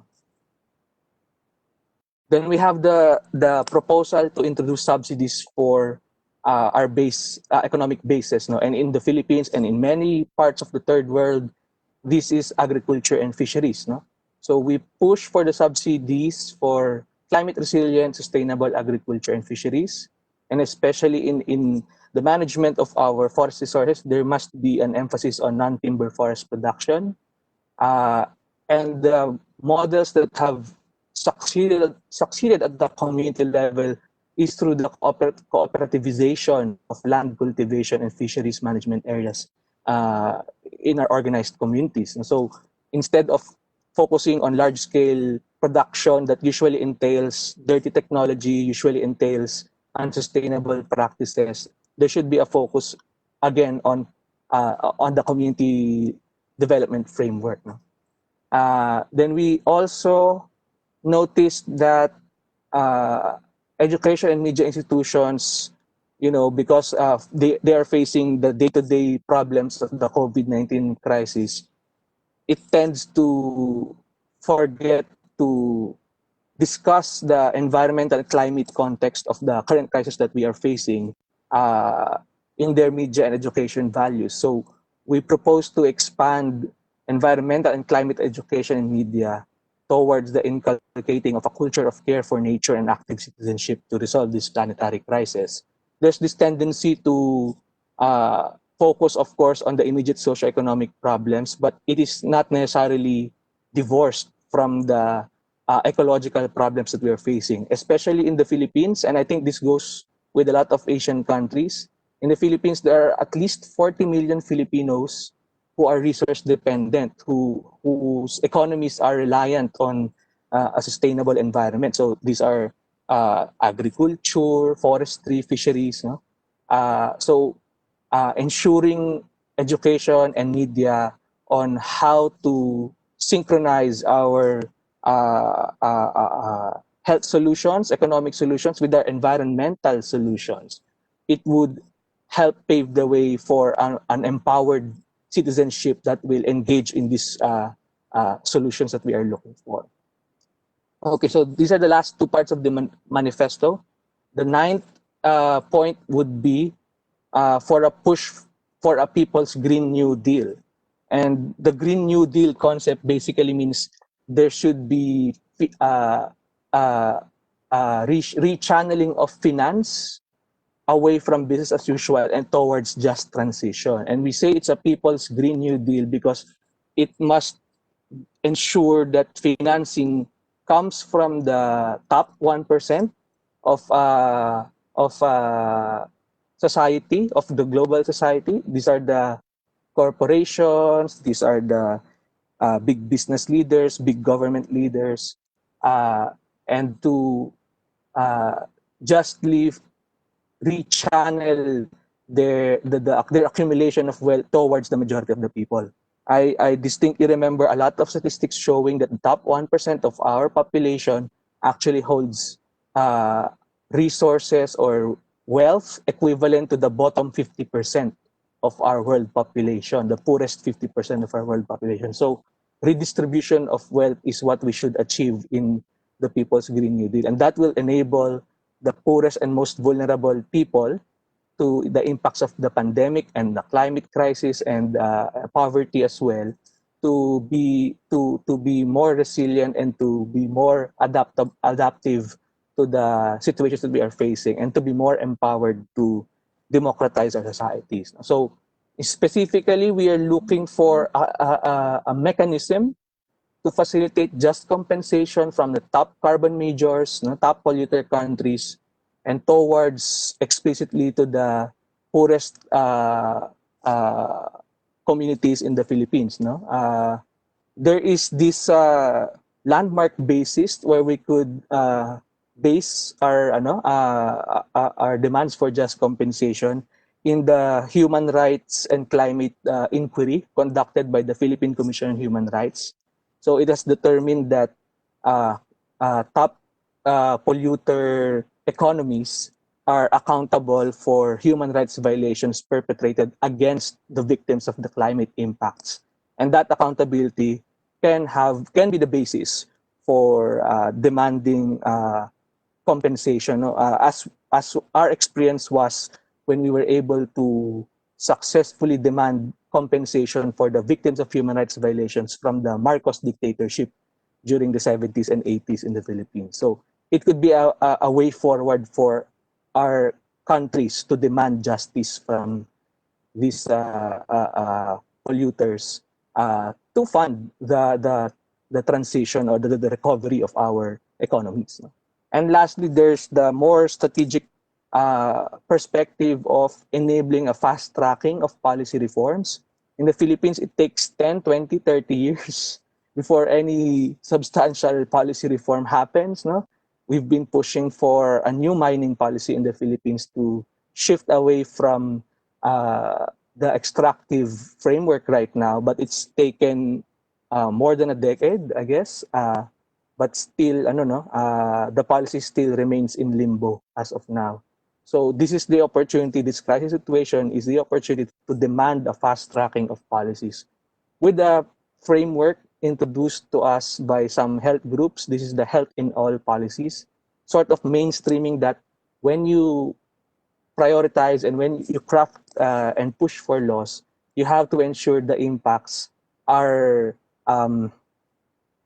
S8: Then we have the proposal to introduce subsidies for our economic bases. And in the Philippines and in many parts of the third world, this is agriculture and fisheries. So we push for the subsidies for climate resilient, sustainable agriculture and fisheries. And especially in the management of our forest resources, there must be an emphasis on non-timber forest production. And the models that have succeeded at the community level is through the cooperativization of land cultivation and fisheries management areas in our organized communities. And so instead of focusing on large-scale production that usually entails dirty technology, usually entails unsustainable practices, there should be a focus again on the community development framework. Then we also noticed that education and media institutions, because they are facing the day-to-day problems of the COVID-19 crisis, it tends to forget to discuss the environmental and climate context of the current crisis that we are facing in their media and education values. So we propose to expand environmental and climate education in media towards the inculcating of a culture of care for nature and active citizenship to resolve this planetary crisis. There's this tendency to focus, of course, on the immediate socioeconomic problems, but it is not necessarily divorced from the ecological problems that we are facing, especially in the Philippines. And I think this goes with a lot of Asian countries. In the Philippines, there are at least 40 million Filipinos who are resource dependent, whose economies are reliant on a sustainable environment. So these are agriculture, forestry, fisheries. No? Ensuring education and media on how to synchronize our health solutions, economic solutions with our environmental solutions, it would help pave the way for an empowered citizenship that will engage in these solutions that we are looking for. Okay, so these are the last two parts of the manifesto. The ninth point would be for a push for a people's Green New Deal. And the Green New Deal concept basically means there should be rechanneling of finance away from business as usual and towards just transition. And we say it's a people's Green New Deal because it must ensure that financing comes from the top 1% of society, of the global society. These are the corporations, these are the big business leaders, big government leaders, and to justly rechannel their accumulation of wealth towards the majority of the people. I distinctly remember a lot of statistics showing that the top 1% of our population actually holds resources or wealth equivalent to the bottom 50% of our world population, the poorest 50% of our world population. So redistribution of wealth is what we should achieve in the People's Green New Deal. And that will enable the poorest and most vulnerable people to the impacts of the pandemic and the climate crisis and poverty as well, to be more resilient and to be more adaptive to the situations that we are facing, and to be more empowered to democratize our societies. So specifically, we are looking for a mechanism to facilitate just compensation from the top carbon majors, top polluter countries, and towards explicitly to the poorest communities in the Philippines. There is this landmark basis where we could base our demands for just compensation in the Human Rights and Climate Inquiry conducted by the Philippine Commission on Human Rights. So it has determined that top polluter economies are accountable for human rights violations perpetrated against the victims of the climate impacts. And that accountability can be the basis for demanding compensation. As our experience was when we were able to successfully demand compensation for the victims of human rights violations from the Marcos dictatorship during the 70s and 80s in the Philippines. So it could be a way forward for our countries to demand justice from these polluters to fund the transition or the recovery of our economies. And lastly, there's the more strategic perspective of enabling a fast tracking of policy reforms. In the Philippines, it takes 10, 20, 30 years before any substantial policy reform happens. We've been pushing for a new mining policy in the Philippines to shift away from the extractive framework right now, but it's taken more than a decade, I guess. But still, the policy still remains in limbo as of now. So this is the opportunity, this crisis situation is the opportunity to demand a fast tracking of policies with a framework introduced to us by some health groups. This is the health in all policies, sort of mainstreaming that when you prioritize and when you craft and push for laws, you have to ensure the impacts are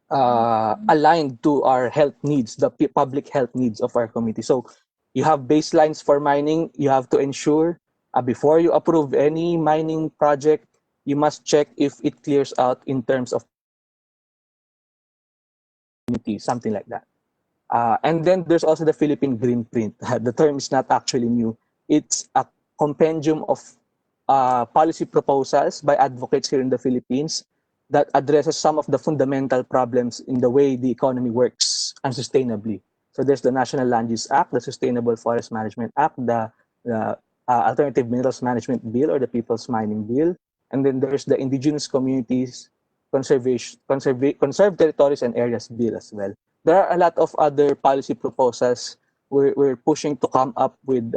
S8: aligned to our health needs, the public health needs of our community. So you have baselines for mining. You have to ensure before you approve any mining project, you must check if it clears out in terms of community, something like that. And then there's also the Philippine Green Print. The term is not actually new. It's a compendium of policy proposals by advocates here in the Philippines that addresses some of the fundamental problems in the way the economy works unsustainably. So there's the National Land Use Act, the Sustainable Forest Management Act, the Alternative Minerals Management Bill or the People's Mining Bill, and then there's the Indigenous Communities Conserved Territories and Areas Bill as well. There are a lot of other policy proposals we're pushing to come up with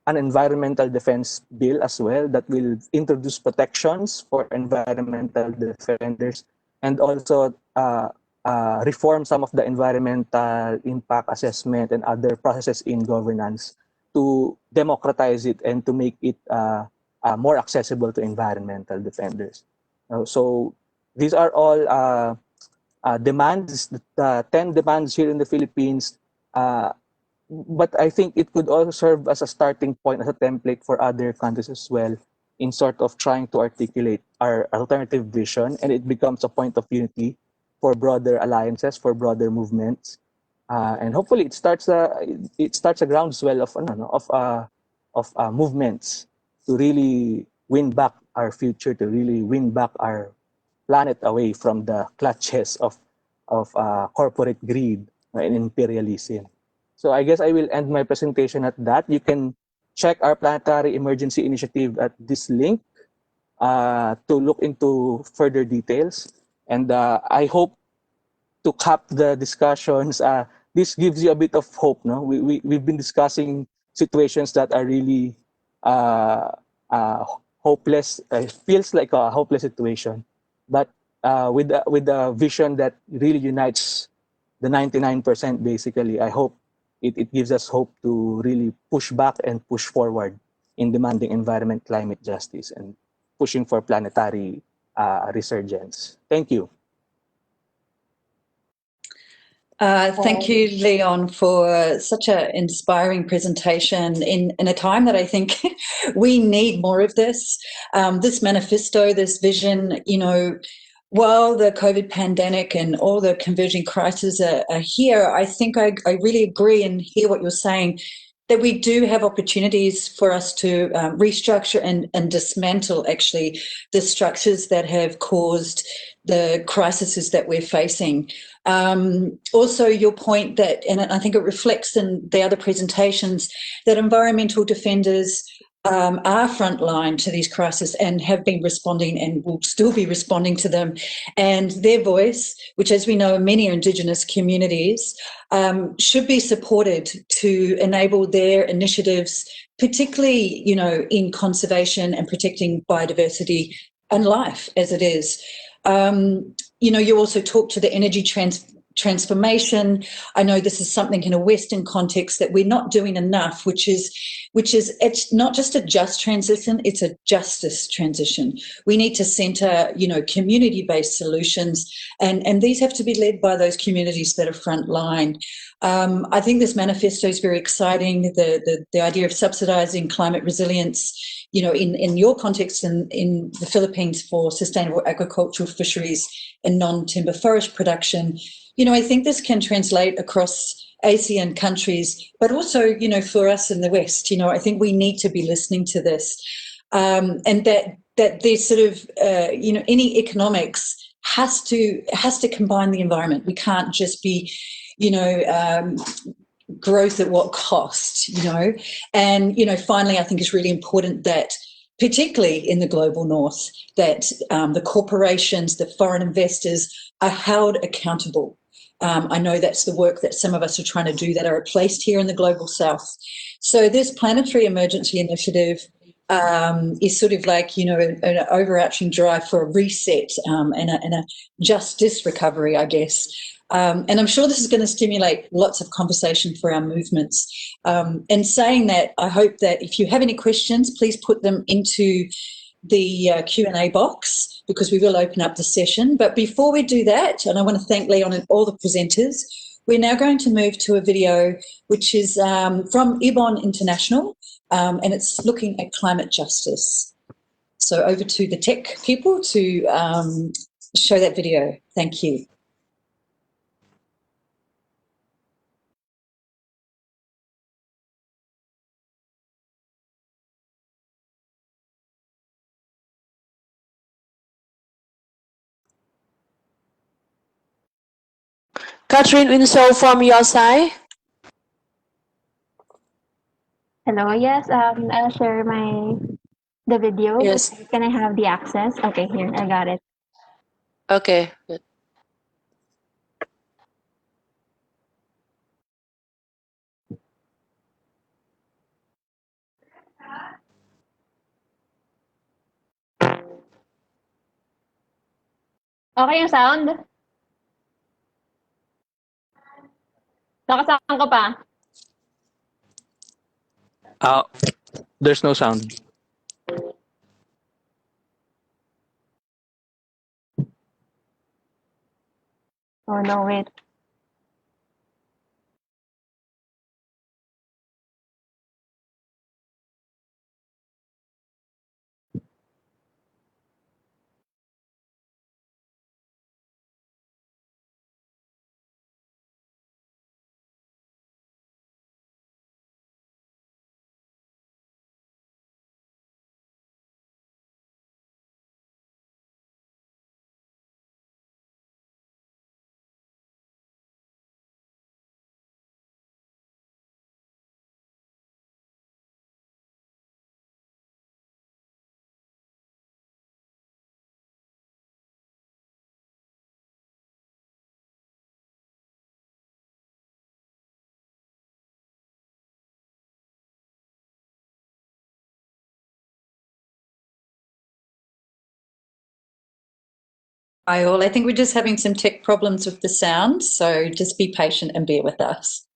S8: an environmental defense bill as well that will introduce protections for environmental defenders and also reform some of the environmental impact assessment and other processes in governance to democratize it and to make it more accessible to environmental defenders. So these are all demands, the 10 demands here in the Philippines, but I think it could also serve as a starting point, as a template for other countries as well, in sort of trying to articulate our alternative vision, and it becomes a point of unity for broader alliances, for broader movements, and hopefully it starts a groundswell of movements to really win back our future, to really win back our planet away from the clutches of corporate greed and imperialism. So I guess I will end my presentation at that. You can check our planetary emergency initiative at this link to look into further details. And I hope to cap the discussions. This gives you a bit of hope. No, we've been discussing situations that are really hopeless. It feels like a hopeless situation, but with a vision that really unites the 99%. Basically, I hope it gives us hope to really push back and push forward in demanding environment, climate justice, and pushing for planetary resurgence. Thank you.
S1: Thank you, Leon, for such an inspiring presentation in a time that I think we need more of this. This manifesto, this vision, while the COVID pandemic and all the converging crises are here, I think I really agree and hear what you're saying, that we do have opportunities for us to restructure and dismantle actually the structures that have caused the crises that we're facing. Also, your point that, and I think it reflects in the other presentations, that environmental defenders are frontline to these crises and have been responding and will still be responding to them. And their voice, which as we know in many Indigenous communities, should be supported to enable their initiatives, particularly, in conservation and protecting biodiversity and life as it is. You also talked to the energy transformation. I know this is something in a Western context that we're not doing enough, which is it's not just a just transition, it's a justice transition. We need to centre, community-based solutions, and these have to be led by those communities that are frontline. I think this manifesto is very exciting. The idea of subsidising climate resilience, in your context in the Philippines for sustainable agricultural fisheries and non-timber forest production. I think this can translate across ASEAN countries, but also, for us in the West. I think we need to be listening to this, and that there's sort of, any economics has to combine the environment. We can't just be, growth at what cost, And, finally, I think it's really important that, particularly in the global north, that the corporations, the foreign investors are held accountable. I know that's the work that some of us are trying to do that are placed here in the global south. So this planetary emergency initiative is sort of like, you know, an overarching drive for a reset and a justice recovery, I guess. And I'm sure this is going to stimulate lots of conversation for our movements. And saying that, I hope that if you have any questions, please put them into the Q&A box, because we will open up the session. But before we do that, and I want to thank Leon and all the presenters, we're now going to move to a video which is from IBON International, and it's looking at climate justice. So over to the tech people to show that video. Thank you.
S6: Catherine Winslow from your side.
S5: Hello, yes, I'll share the video.
S6: Yes.
S5: Can I have the access? Okay, here, I got it.
S6: Okay, good.
S5: Okay yung sound? Nakasaan ko pa?
S8: There's no sound.
S5: Oh no, wait.
S1: Hi all, I think we're just having some tech problems with the sound, so just be patient and bear with us.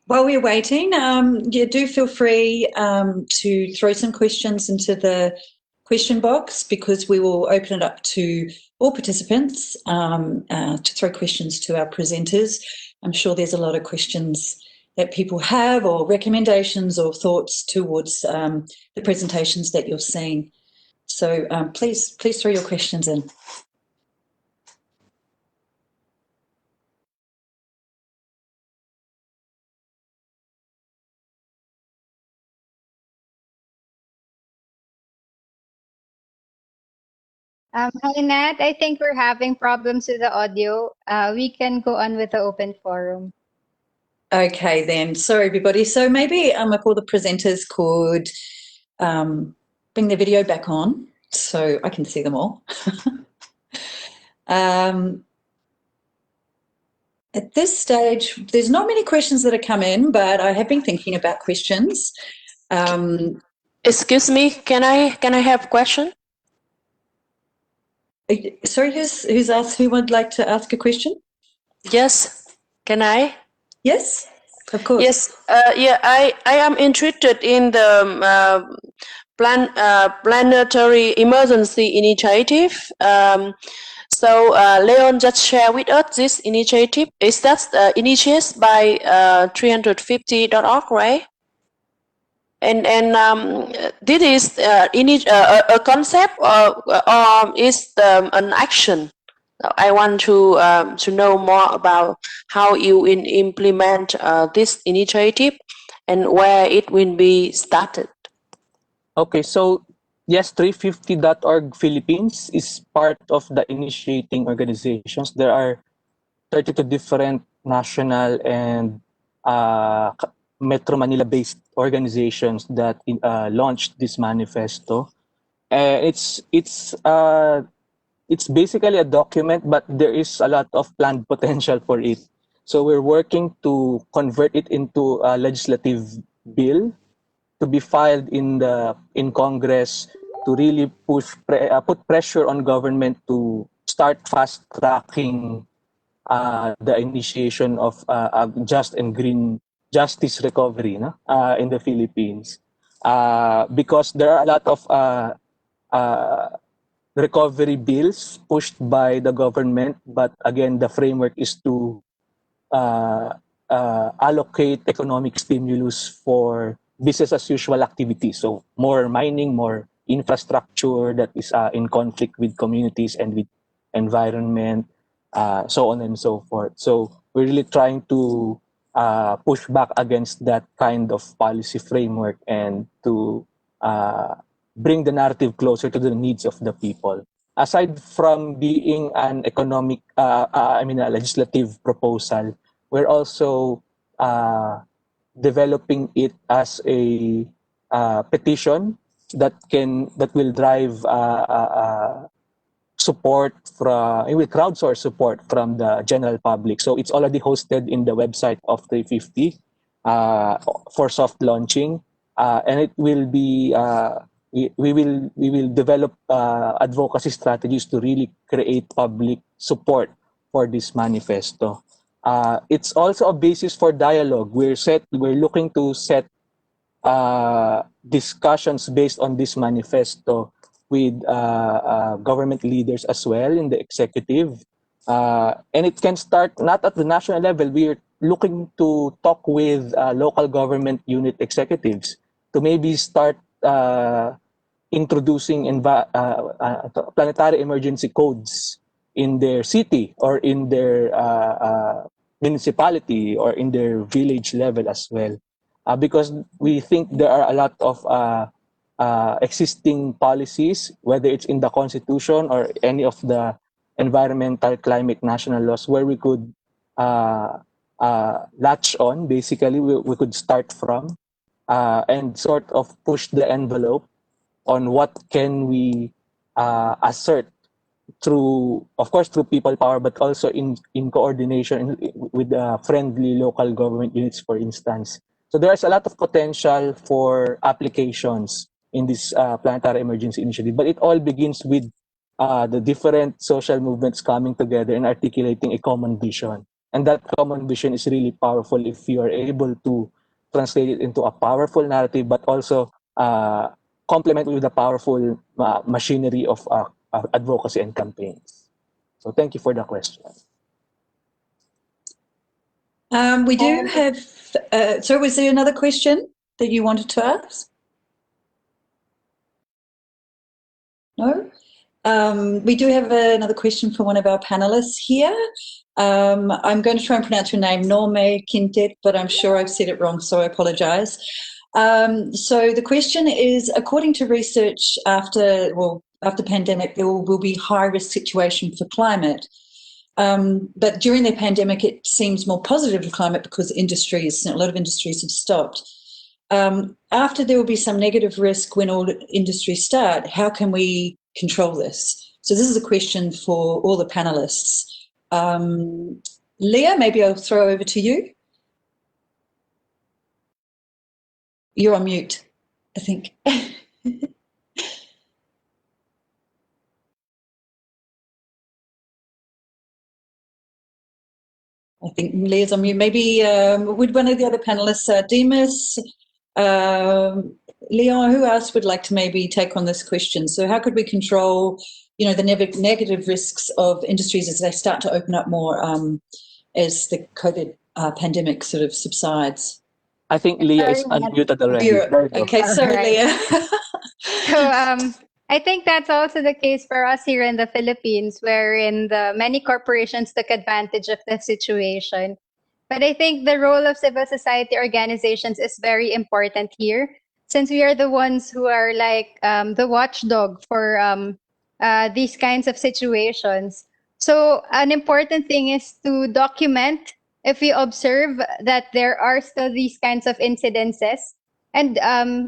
S1: While we're waiting, yeah, do feel free to throw some questions into the question box, because we will open it up to all participants to throw questions to our presenters. I'm sure there's a lot of questions that people have, or recommendations or thoughts towards the presentations that you're seeing. So please throw your questions in.
S2: Hi, Nat. I think we're having problems with the audio. We can go on with the open forum.
S1: Okay, then. Sorry, everybody. So maybe if all the presenters could bring their video back on so I can see them all. At this stage, there's not many questions that have come in, but I have been thinking about questions.
S6: Excuse me, can I have a question?
S1: Sorry, who's asked? Who would like to ask a question?
S6: Yes, can I?
S1: Yes, of course.
S6: Yes, yeah, I am interested in the planetary emergency initiative. So Leon just share with us this initiative. Is that initiated by 350.org, right? And this is a concept, or is an action? I want to know more about how you implement this initiative and where it will be started.
S8: Okay, so Yes, 350.org Philippines is part of the initiating organizations. There are 32 different national and Metro Manila-based organizations that launched this manifesto. It's basically a document, but there is a lot of planned potential for it. So we're working to convert it into a legislative bill to be filed in Congress to really put pressure on government to start fast tracking the initiation of a just and green justice recovery, no? In the Philippines, because there are a lot of uh, recovery bills pushed by the government, but again the framework is to uh, allocate economic stimulus for business as usual activities. So more mining, more infrastructure that is in conflict with communities and with environment, so on and so forth. So we're really trying to push back against that kind of policy framework and to bring the narrative closer to the needs of the people. Aside from being an economic, a legislative proposal, we're also developing it as a petition that will drive support from, it will crowdsource support from the general public. So it's already hosted in the website of 350 for soft launching, and it will be we will develop advocacy strategies to really create public support for this manifesto. It's also a basis for dialogue. We're looking to set discussions based on this manifesto with government leaders as well in the executive. And it can start not at the national level. We're looking to talk with local government unit executives to maybe start introducing planetary emergency codes in their city or in their municipality or in their village level as well. Because we think there are a lot of existing policies, whether it's in the Constitution or any of the environmental climate national laws, where we could latch on. Basically, we could start from and sort of push the envelope on what can we assert through, of course, through people power, but also in coordination with friendly local government units, for instance. So there's a lot of potential for applications in this planetary emergency initiative, but it all begins with the different social movements coming together and articulating a common vision. And that common vision is really powerful if you are able to translate it into a powerful narrative, but also complement with the powerful machinery of advocacy and campaigns. So thank you for the question.
S1: We do have, so was there another question that you wanted to ask? No? We do have another question from one of our panelists here. I'm going to try and pronounce your name, Norme Quintet, but I'm sure I've said it wrong, so I apologise. So the question is, according to research after pandemic, there will be high risk situation for climate. But during the pandemic, it seems more positive for climate because a lot of industries have stopped. After there will be some negative risk when all industries start, how can we control this? So this is a question for all the panelists. Leah, maybe I'll throw over to you. You're on mute, I think. I think Leah's on mute. Maybe would one of the other panelists, Dimas, Leon, who else would like to maybe take on this question? So how could we control, the negative risks of industries as they start to open up more as the COVID pandemic sort of subsides?
S8: I think Leah is unmuted already.
S1: Okay, sorry,
S2: Right.
S1: Leah.
S2: So I think that's also the case for us here in the Philippines, wherein the many corporations took advantage of the situation. But I think the role of civil society organizations is very important here. since we are the ones who are like the watchdog for these kinds of situations. So an important thing is to document if we observe that there are still these kinds of incidences. And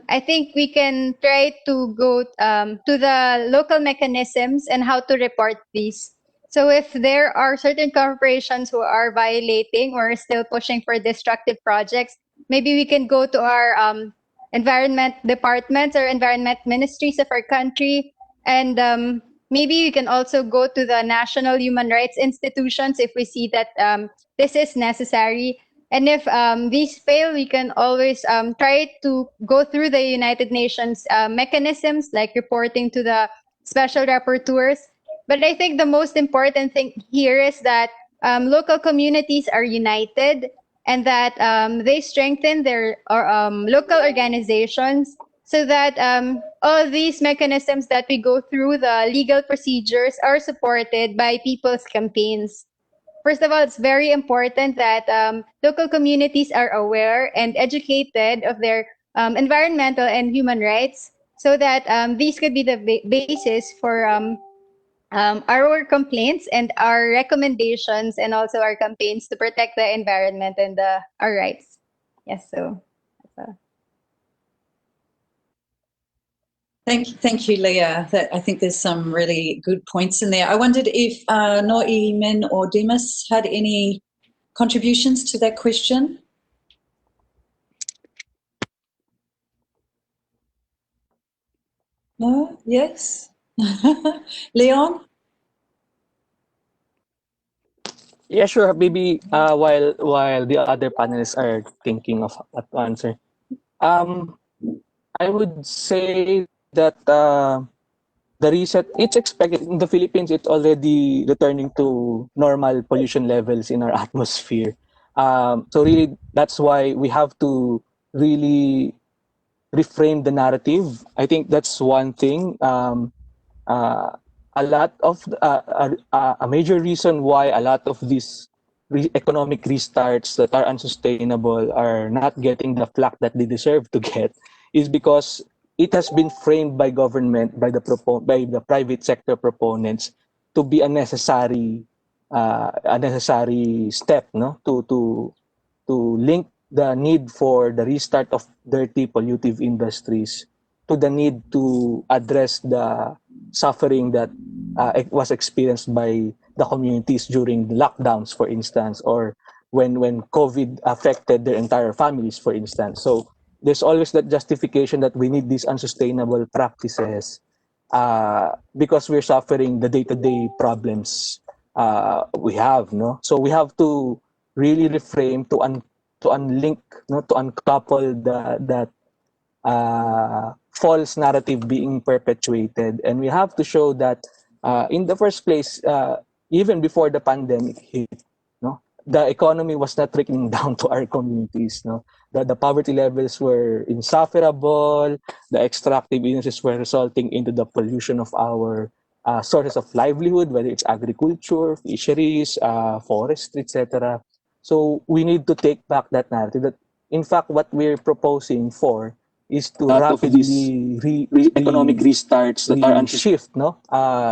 S2: I think we can try to go to the local mechanisms and how to report these. So if there are certain corporations who are violating or still pushing for destructive projects, maybe we can go to our environment departments or environment ministries of our country. And maybe we can also go to the national human rights institutions if we see that this is necessary. And if these fail, we can always try to go through the United Nations mechanisms like reporting to the special rapporteurs. But I think the most important thing here is that local communities are united and that they strengthen their local organizations so that all these mechanisms that we go through, the legal procedures, are supported by people's campaigns. First of all, it's very important that local communities are aware and educated of their environmental and human rights so that these could be the basis for our complaints and our recommendations and also our campaigns to protect the environment and our rights. Yes, so.
S1: Thank you, Leah. I think there's some really good points in there. I wondered if Noi Min or Dimas had any contributions to that question. No? Yes? Leon?
S8: Yeah, sure. Maybe while the other panelists are thinking of what to answer, I would say that the reset, it's expected in the Philippines. It's already returning to normal pollution levels in our atmosphere. So really, that's why we have to really reframe the narrative. I think that's one thing. A lot of a major reason why a lot of these economic restarts that are unsustainable are not getting the flack that they deserve to get is because it has been framed by government, by the private sector proponents, to be a necessary step, no, to link the need for the restart of dirty pollutive industries to the need to address the suffering that was experienced by the communities during the lockdowns, for instance, or when COVID affected their entire families, for instance. So there's always that justification that we need these unsustainable practices because we're suffering the day-to-day problems we have, no? So we have to really reframe to unlink, no, to uncouple that false narrative being perpetuated, and we have to show that in the first place, even before the pandemic hit, no, the economy was not trickling down to our communities, no. The poverty levels were insufferable, the extractive industries were resulting into the pollution of our sources of livelihood, whether it's agriculture, fisheries, forestry, etc. So we need to take back that narrative that, in fact, what we're proposing for is to rapidly economic restarts that are shift, no,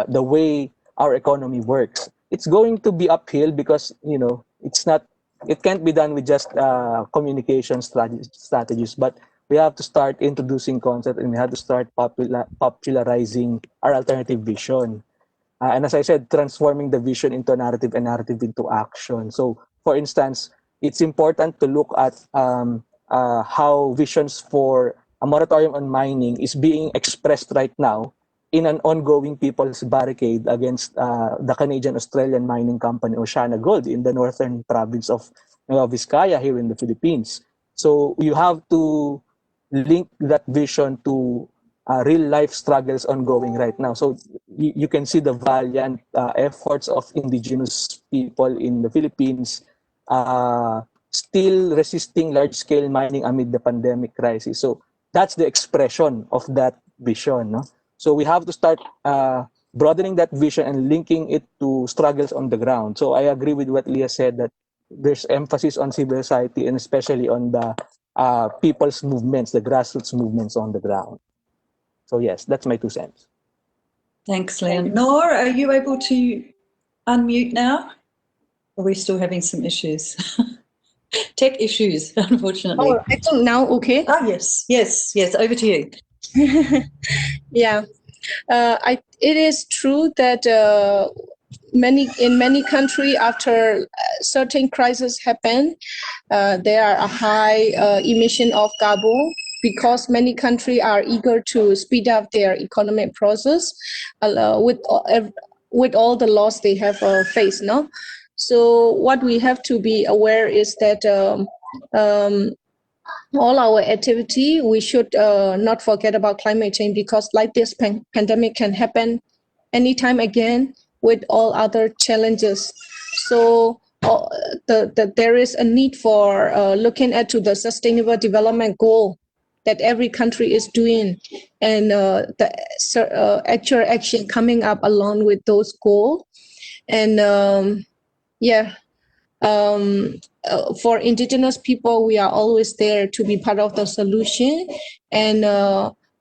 S8: the way our economy works. It's going to be uphill because, you know, it can't be done with just communication strategies, but we have to start introducing concepts and we have to start popularizing our alternative vision. And as I said, transforming the vision into a narrative and narrative into action. So, for instance, it's important to look at how visions for a moratorium on mining is being expressed right now in an ongoing people's barricade against the Canadian-Australian mining company OceanaGold in the northern province of Nueva Vizcaya here in the Philippines. So you have to link that vision to real-life struggles ongoing right now. So you can see the valiant efforts of indigenous people in the Philippines still resisting large-scale mining amid the pandemic crisis. So that's the expression of that vision, no? So we have to start broadening that vision and linking it to struggles on the ground. So I agree with what Leah said, that there's emphasis on civil society and especially on the people's movements, the grassroots movements on the ground. So yes, that's my 2 cents.
S1: Thanks, Leon. Nor, are you able to unmute now? Are we still having some issues? Tech issues, unfortunately.
S4: Oh, I think now okay.
S1: Oh, yes, yes, yes. Over to you.
S4: Yeah, it is true that in many countries, after certain crises happen, there are a high emission of carbon because many countries are eager to speed up their economic process with all the loss they have faced. No, so what we have to be aware is that. All our activity, we should not forget about climate change because like this pandemic can happen anytime again with all other challenges. So there is a need for looking at to the sustainable development goal that every country is doing and the actual action coming up along with those goals. And for Indigenous people, we are always there to be part of the solution, and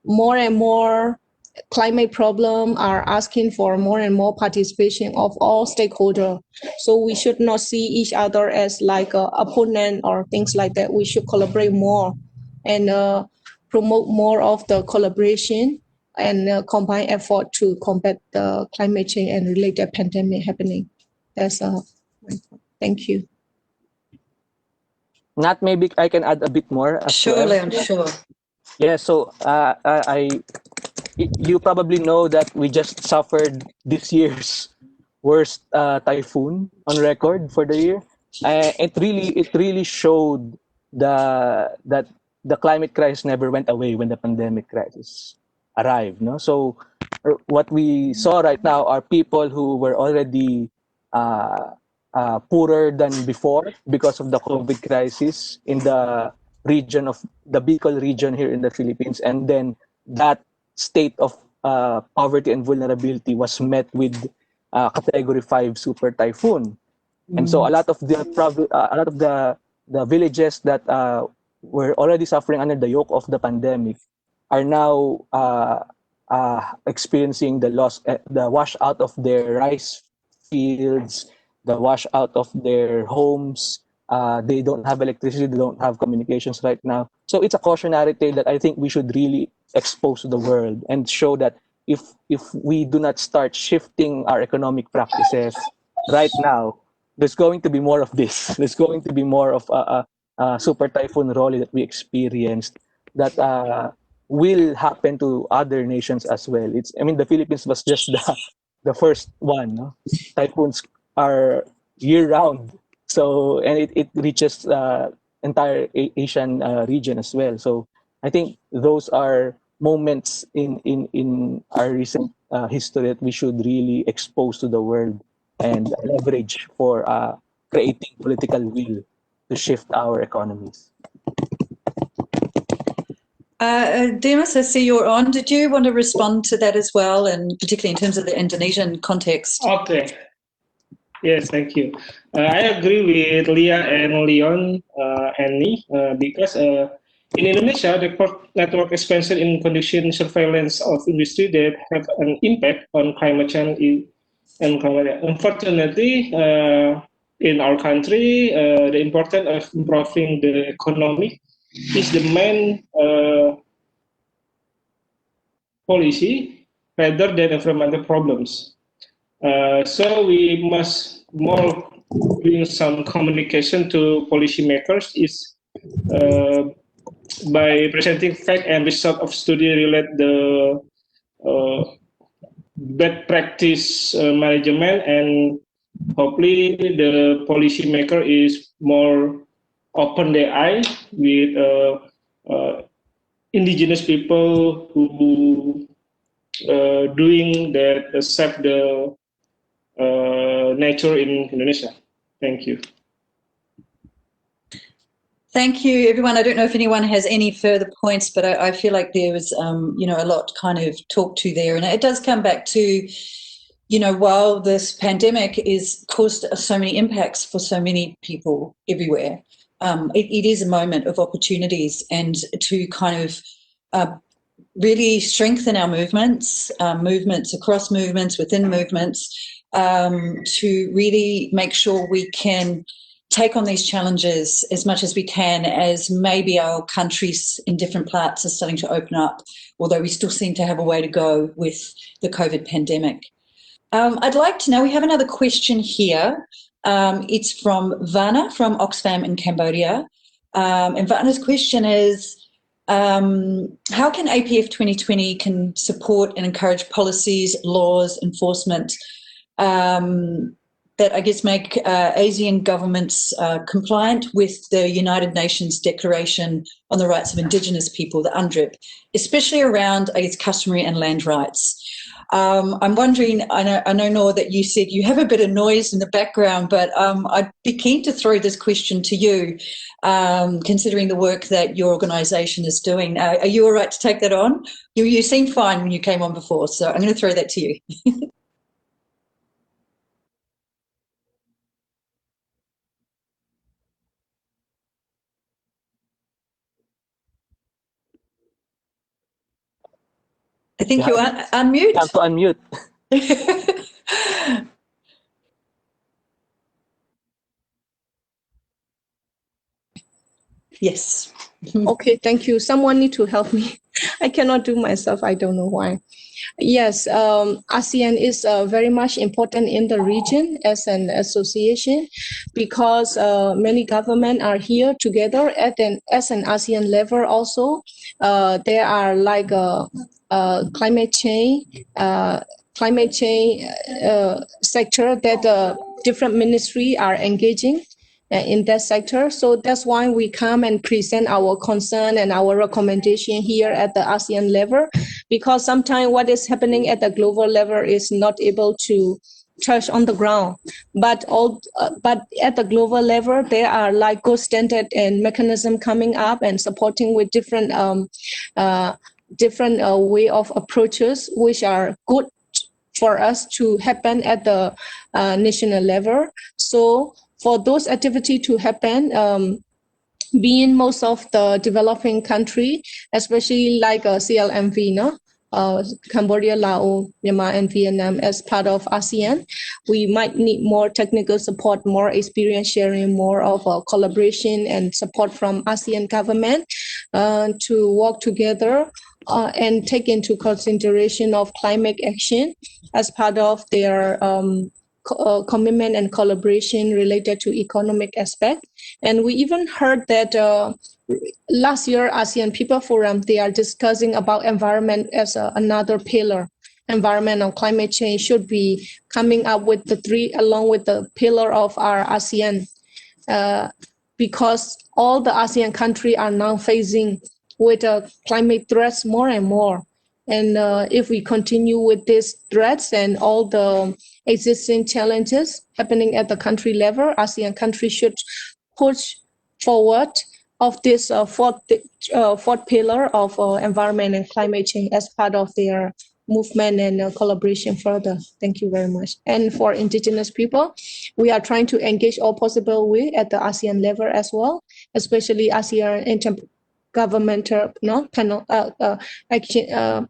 S4: more climate problem are asking for more and more participation of all stakeholders. So we should not see each other as like a opponent or things like that. We should collaborate more and promote more of the collaboration and combine effort to combat the climate change and related pandemic happening. That's thank you.
S8: Nat, maybe I can add a bit more as
S1: Sure,
S8: well.
S1: Leon, sure.
S8: Yeah, so you probably know that we just suffered this year's worst typhoon on record for the year. It really showed that the climate crisis never went away when the pandemic crisis arrived. No, so what we saw right now are people who were already poorer than before because of the COVID crisis in the region of the Bicol region here in the Philippines, and then that state of poverty and vulnerability was met with Category 5 super typhoon. And so a lot of the villages that were already suffering under the yoke of the pandemic are now experiencing the washout of their rice fields, the washout of their homes. They don't have electricity, they don't have communications right now. So it's a cautionary tale that I think we should really expose to the world and show that if we do not start shifting our economic practices right now, there's going to be more of this. There's going to be more of a super typhoon Rolly that we experienced that will happen to other nations as well. The Philippines was just the first one. No? Typhoons are year-round, so and it reaches entire Asian region as well. So I think those are moments in our recent history that we should really expose to the world and leverage for creating political will to shift our economies.
S1: Dimas, I see you're on. Did you want to respond to that as well, and particularly in terms of the Indonesian context?
S7: Okay. Yes, thank you. I agree with Leah and Leon and me because in Indonesia, the network expansion in condition surveillance of industry that have an impact on climate change. Unfortunately, in our country, the importance of improving the economy is the main policy rather than environmental problems. So we must more bring some communication to policymakers is by presenting fact and result of study relate the bad practice management, and hopefully the policymaker is more open their eye with indigenous people who doing that save the nature in Indonesia. Thank you.
S1: Thank you, everyone. I don't know if anyone has any further points, but I feel like there was, a lot kind of talked to there. And it does come back to, while this pandemic is caused so many impacts for so many people everywhere, it is a moment of opportunities and to kind of really strengthen our movements, movements across movements, within movements, to really make sure we can take on these challenges as much as we can, as maybe our countries in different parts are starting to open up, although we still seem to have a way to go with the COVID pandemic. I'd like to know, we have another question here. It's from Vanna from Oxfam in Cambodia. And Vanna's question is, how can APF 2020 can support and encourage policies, laws, enforcement that I guess make ASEAN governments compliant with the United Nations Declaration on the Rights of Indigenous People, the UNDRIP, especially around, I guess, customary and land rights. I'm wondering, I know, Noor, that you said you have a bit of noise in the background, but I'd be keen to throw this question to you, considering the work that your organisation is doing. Are you all right to take that on? You seemed fine when you came on before, so I'm going to throw that to you. I think you are unmute.
S8: Time to unmute.
S1: Yes.
S4: Okay, thank you. Someone need to help me. I cannot do myself. I don't know why. Yes, ASEAN is very much important in the region as an association because many governments are here together as an ASEAN level also. There are like climate change sector that different ministry are engaging in that sector. So that's why we come and present our concern and our recommendation here at the ASEAN level, because sometimes what is happening at the global level is not able to touch on the ground. But at the global level, there are like gold standard and mechanism coming up and supporting with different way of approaches, which are good for us to happen at the national level. So for those activities to happen, being most of the developing country, especially like CLMV, no? Cambodia, Laos, Myanmar, and Vietnam as part of ASEAN, we might need more technical support, more experience sharing, more of a collaboration and support from ASEAN government to work together and take into consideration of climate action as part of their commitment and collaboration related to economic aspect. And we even heard that last year ASEAN People Forum, they are discussing about environment as another pillar. Environment and climate change should be coming up with the three along with the pillar of our ASEAN, because all the ASEAN countries are now facing with climate threats more and more. And if we continue with these threats and all the existing challenges happening at the country level, ASEAN countries should push forward of this fourth pillar of environment and climate change as part of their movement and collaboration further. Thank you very much. And for Indigenous people, we are trying to engage all possible way at the ASEAN level as well, especially ASEAN intergovernmental panel action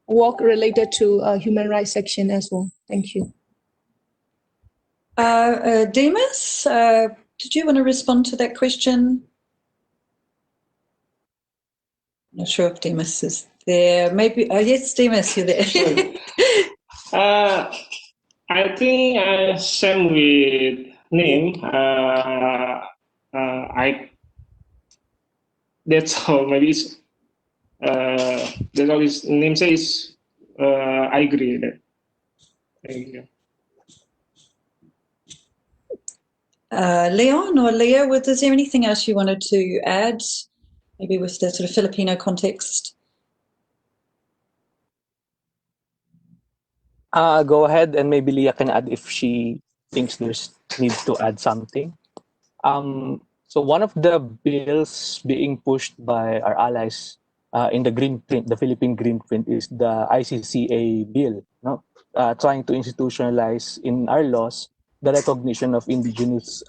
S4: work related to human rights section as well. Thank you.
S1: Dimas, did you want to respond to that question? Not sure if Dimas is there. Maybe, yes, Dimas, you're there.
S7: I think same with name. That's all. Maybe it's, that's all his name says. I agree with that. Thank you.
S1: Leon or Leah, is there anything else you wanted to add, maybe with the sort of Filipino context?
S8: Go ahead, and maybe Leah can add if she thinks there's need to add something. So one of the bills being pushed by our allies in the Green Print, the Philippine Green Print, is the ICCA bill, no? Trying to institutionalize in our laws the recognition of indigenous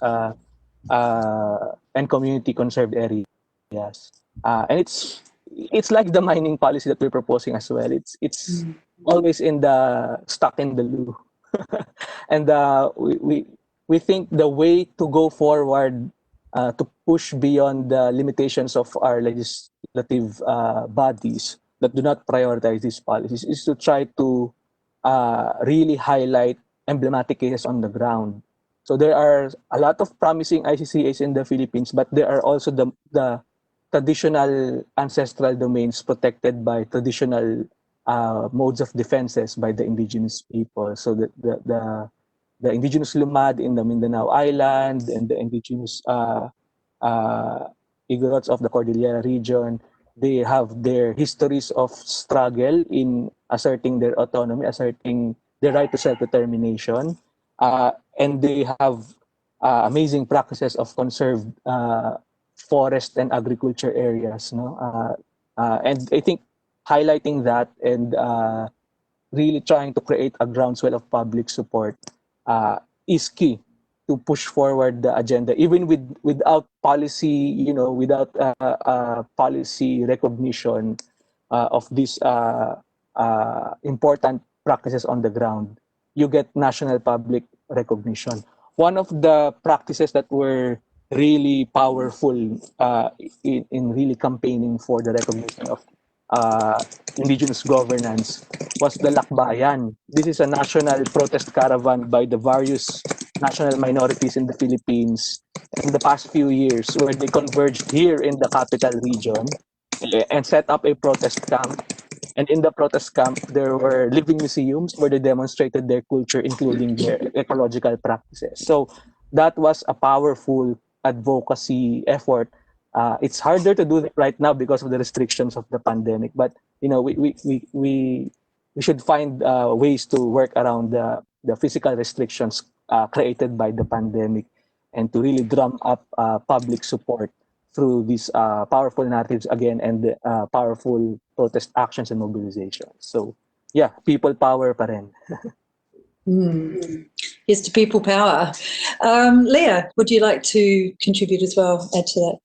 S8: and community conserved areas. And it's like the mining policy that we're proposing as well. It's always in the stuck in the loo. And we think the way to go forward to push beyond the limitations of our legislative bodies that do not prioritize these policies is to try to really highlight emblematic cases on the ground. So there are a lot of promising ICCAs in the Philippines, but there are also the traditional ancestral domains protected by traditional modes of defenses by the indigenous people. So the indigenous Lumad in the Mindanao Island and the indigenous Igorots of the Cordillera region, they have their histories of struggle in asserting their autonomy, asserting their right to self-determination, and they have amazing practices of conserved forest and agriculture areas. No? And I think highlighting that and really trying to create a groundswell of public support is key to push forward the agenda, even without policy, without policy recognition of these important practices on the ground. You get national public recognition. One of the practices that were really powerful in really campaigning for the recognition of indigenous governance was the Lakbayan. This is a national protest caravan by the various national minorities in the Philippines in the past few years, where they converged here in the capital region and set up a protest camp. And in the protest camp, there were living museums where they demonstrated their culture, including their ecological practices. So that was a powerful advocacy effort. It's harder to do that right now because of the restrictions of the pandemic, but we should find ways to work around the physical restrictions created by the pandemic, and to really drum up public support through these powerful narratives again, and powerful protest actions and mobilizations. So yeah, people power pa rin.
S1: Yes, to people power. Leah, would you like to contribute as well, add to that?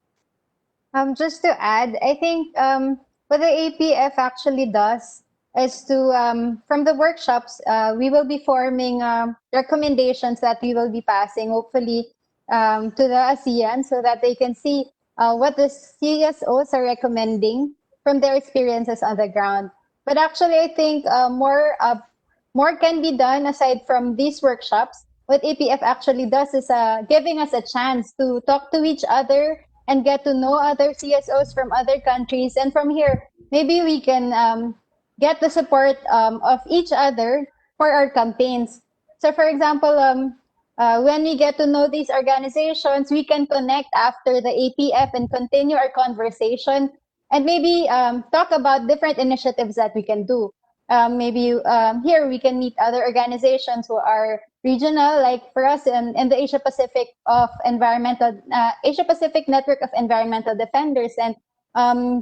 S2: Just to add, I think what the APF actually does is to, from the workshops, we will be forming recommendations that we will be passing, hopefully, to the ASEAN, so that they can see what the CSOs are recommending from their experiences on the ground. But actually, I think more can be done aside from these workshops. What APF actually does is giving us a chance to talk to each other and get to know other CSOs from other countries. And from here, maybe we can get the support of each other for our campaigns. So for example, when we get to know these organizations, we can connect after the APF and continue our conversation, and maybe talk about different initiatives that we can do. Maybe here we can meet other organizations who are regional, like for us in the Asia Pacific Network of Environmental Defenders, and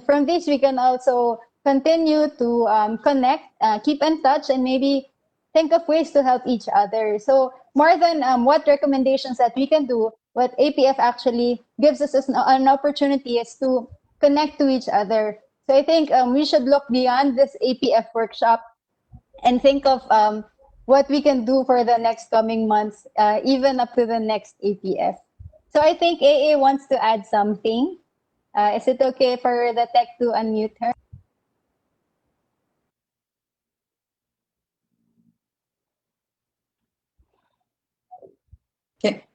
S2: from this we can also continue to connect, keep in touch, and maybe think of ways to help each other. So more than what recommendations that we can do, what APF actually gives us an opportunity is to connect to each other. So I think we should look beyond this APF workshop and think of what we can do for the next coming months, even up to the next APF. So I think AA wants to add something. Is it okay for the tech to unmute her?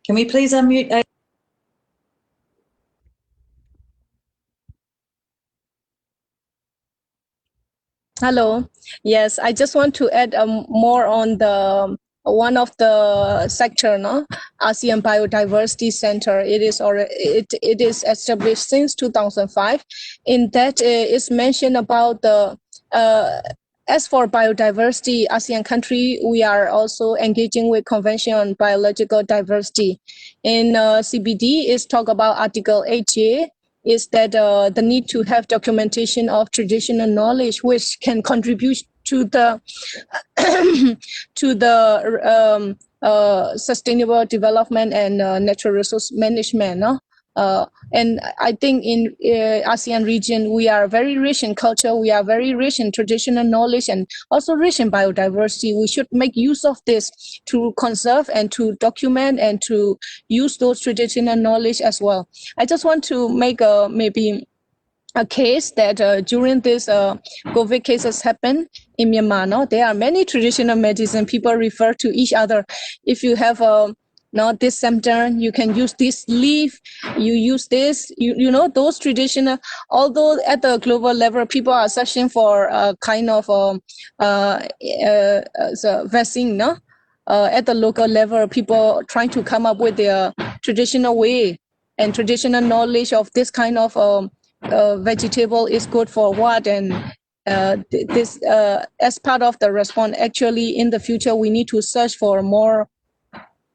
S1: Can we please unmute AA?
S4: Hello. Yes, I just want to add more on the one of the sector, no, ASEAN Biodiversity Center. It is established since 2005. In that, it's mentioned about the as for biodiversity, ASEAN country, we are also engaging with Convention on Biological Diversity. In CBD, is talk about Article 8J, is that the need to have documentation of traditional knowledge, which can contribute to the to the sustainable development and natural resource management. No? And I think in ASEAN region, we are very rich in culture, we are very rich in traditional knowledge, and also rich in biodiversity. We should make use of this to conserve and to document and to use those traditional knowledge as well. I just want to make maybe a case that during this COVID cases happen in Myanmar, no, there are many traditional medicine. People refer to each other. If you have this symptom, you can use this leaf, you use this, you know, those traditional, although at the global level, people are searching for a kind of vaccine, no? At the local level, people trying to come up with their traditional way and traditional knowledge of this kind of vegetable is good for what, and this as part of the response. Actually, in the future, we need to search for more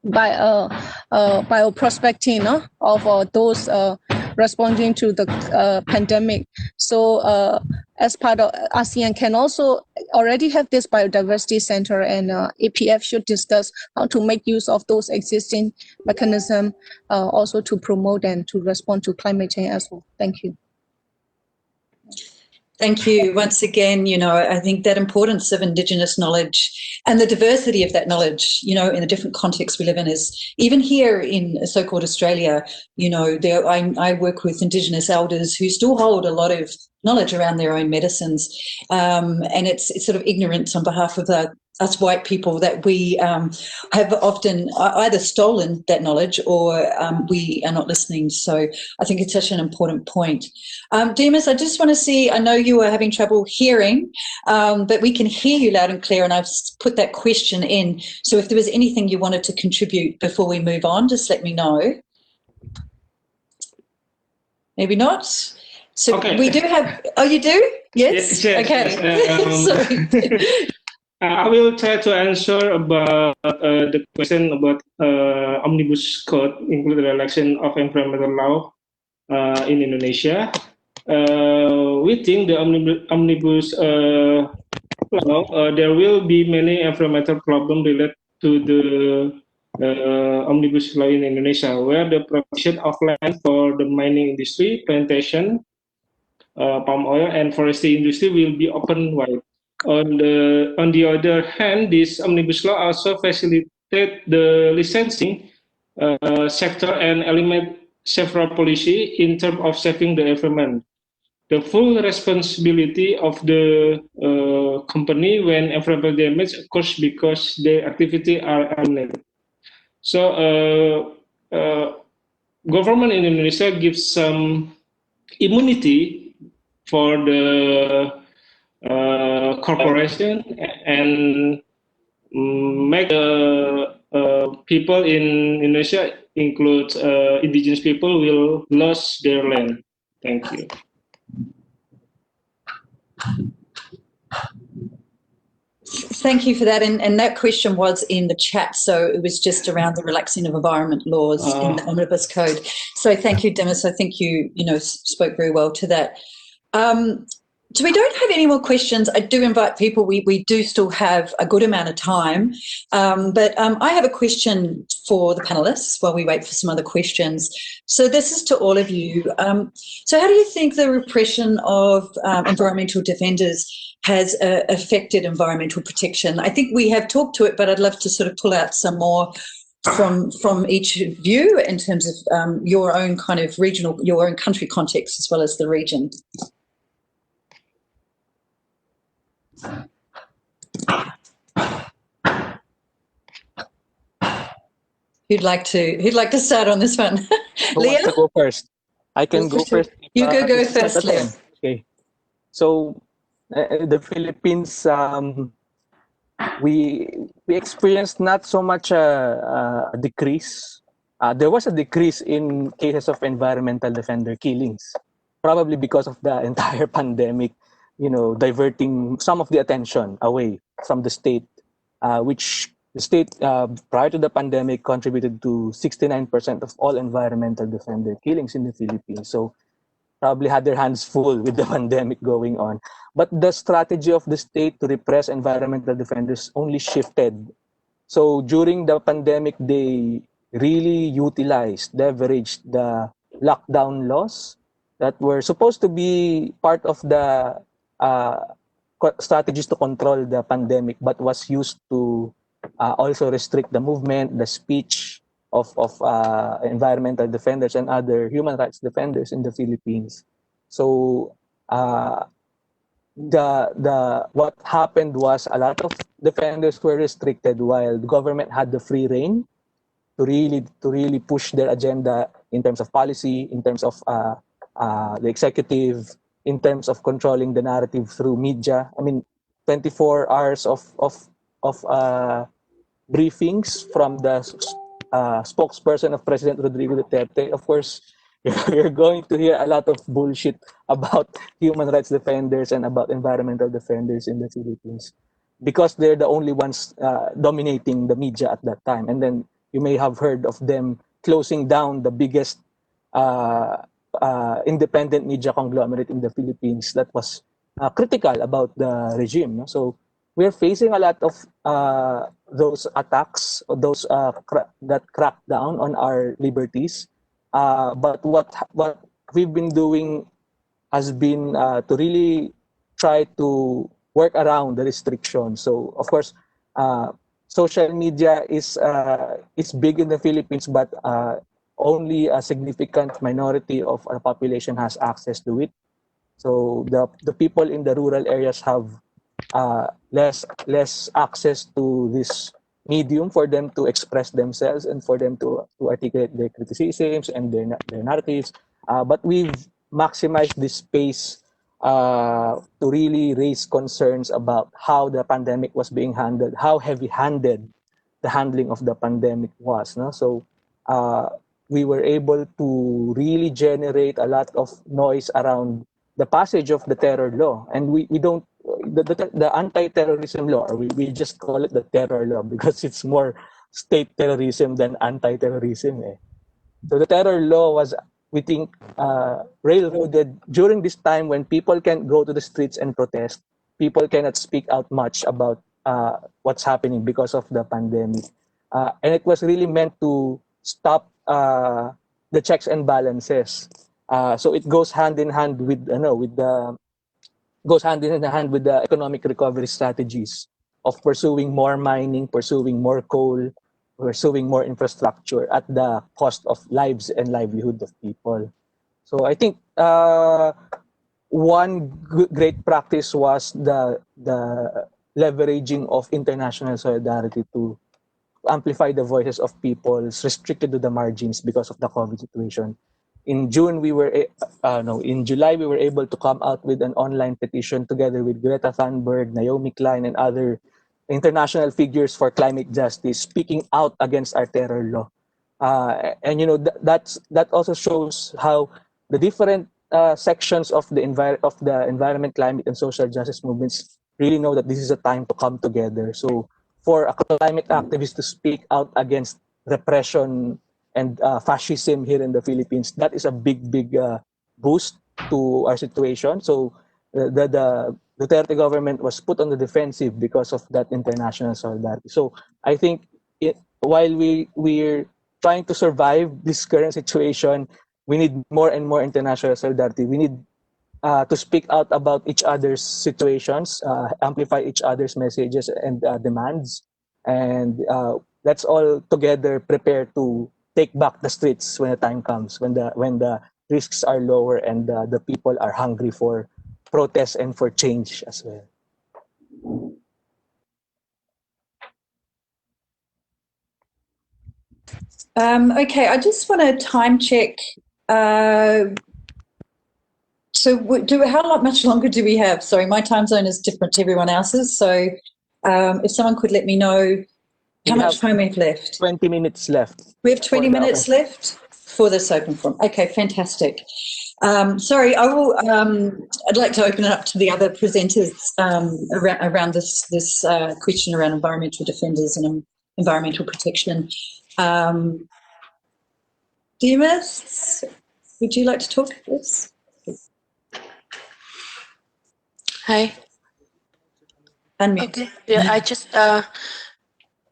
S4: bioprospecting, no? Of those responding to the pandemic. So as part of ASEAN can also already have this biodiversity center, and APF should discuss how to make use of those existing mechanisms also to promote and to respond to climate change as well. Thank you.
S1: Thank you once again. You know, I think that importance of Indigenous knowledge and the diversity of that knowledge, you know, in the different contexts we live in, is even here in so-called Australia, you know, I work with Indigenous elders who still hold a lot of knowledge around their own medicines, and it's sort of ignorance on behalf of us white people that we have often either stolen that knowledge or we are not listening. So I think it's such an important point. Dimas, I just want to see, I know you are having trouble hearing, but we can hear you loud and clear, and I've put that question in. So if there was anything you wanted to contribute before we move on, just let me know. Maybe not. So okay. We do have, oh, you do? Yes?
S7: Yes.
S1: Okay.
S7: Yes.
S1: Sorry.
S7: I will try to answer about the question about omnibus code, including the election of environmental law in Indonesia. We think the omnibus law, there will be many environmental problems related to the omnibus law in Indonesia, where the provision of land for the mining industry, plantation, palm oil, and forestry industry will be open wide. On the other hand, this omnibus law also facilitates the licensing sector and eliminate several policy in terms of saving the environment. The full responsibility of the company when environmental damage occurs because their activity are eliminated. So, government in Indonesia gives some immunity for the corporation and make people in Indonesia, include indigenous people, will lose their land. Thank you.
S1: Thank you for that. And that question was in the chat, so it was just around the relaxing of environment laws in the Omnibus Code. So thank you, Dimas. I think you spoke very well to that. So we don't have any more questions. I do invite people. We do still have a good amount of time, but I have a question for the panelists while we wait for some other questions. So this is to all of you. So how do you think the repression of environmental defenders has affected environmental protection? I think we have talked to it, but I'd love to sort of pull out some more from each of you in terms of your own kind of regional, your own country context as well as the region. Who'd like to start on this one?
S8: Who wants to go first? I can go first.
S1: You go first, Leo.
S8: Okay. So the Philippines, we experienced not so much a decrease. There was a decrease in cases of environmental defender killings, probably because of the entire pandemic, diverting some of the attention away from the state, which the state prior to the pandemic contributed to 69% of all environmental defender killings in the Philippines. So probably had their hands full with the pandemic going on. But the strategy of the state to repress environmental defenders only shifted So during the pandemic, they really leveraged the lockdown laws that were supposed to be part of the uh, strategies to control the pandemic, but was used to also restrict the movement, the speech of environmental defenders and other human rights defenders in the Philippines. So what happened was a lot of defenders were restricted while the government had the free reign to really push their agenda in terms of policy, in terms of the executive, in terms of controlling the narrative through media. I mean, 24 hours of briefings from the spokesperson of President Rodrigo Duterte. Of course, you're going to hear a lot of bullshit about human rights defenders and about environmental defenders in the Philippines because they're the only ones dominating the media at that time. And then you may have heard of them closing down the biggest independent media conglomerate in the Philippines that was critical about the regime. No? So we're facing a lot of those attacks, those that crack down on our liberties. But what we've been doing has been to really try to work around the restrictions. So of course, social media is big in the Philippines, but only a significant minority of our population has access to it. So the people in the rural areas have less access to this medium for them to express themselves and for them to articulate their criticisms and their narratives. But we've maximized this space to really raise concerns about how the pandemic was being handled, how heavy-handed the handling of the pandemic was. No? So we were able to really generate a lot of noise around the passage of the terror law. And we don't, the anti-terrorism law, or we just call it the terror law because it's more state terrorism than anti-terrorism. So the terror law was, we think, railroaded during this time when people can't go to the streets and protest. People cannot speak out much about what's happening because of the pandemic. And it was really meant to stop the checks and balances. So it goes hand in hand with the economic recovery strategies of pursuing more mining, pursuing more coal, pursuing more infrastructure at the cost of lives and livelihood of people. So I think one great practice was the leveraging of international solidarity to amplify the voices of people restricted to the margins because of the COVID situation. In July, we were able to come out with an online petition together with Greta Thunberg, Naomi Klein, and other international figures for climate justice, speaking out against our terror law. And that also shows how the different sections of the environment, climate, and social justice movements really know that this is a time to come together. So for a climate activist to speak out against repression and fascism here in the Philippines, that is a big boost to our situation. So the Duterte government was put on the defensive because of that international solidarity. So I think while we're trying to survive this current situation, we need more and more international solidarity. We need to speak out about each other's situations, amplify each other's messages and demands, and let's all together prepare to take back the streets when the time comes, when the risks are lower and the people are hungry for protest and for change as well.
S1: Okay, I just want to time check. So how much longer do we have? Sorry, my time zone is different to everyone else's. So if someone could let me know how much time we have left.
S8: 20 minutes left.
S1: We have 20 minutes left for this open forum. Okay, fantastic. Sorry, I will. I'd like to open it up to the other presenters around this question around environmental defenders and environmental protection. Dimas, would you like to talk to this?
S3: Hi.
S1: Unmute.
S3: Okay. Yeah, I just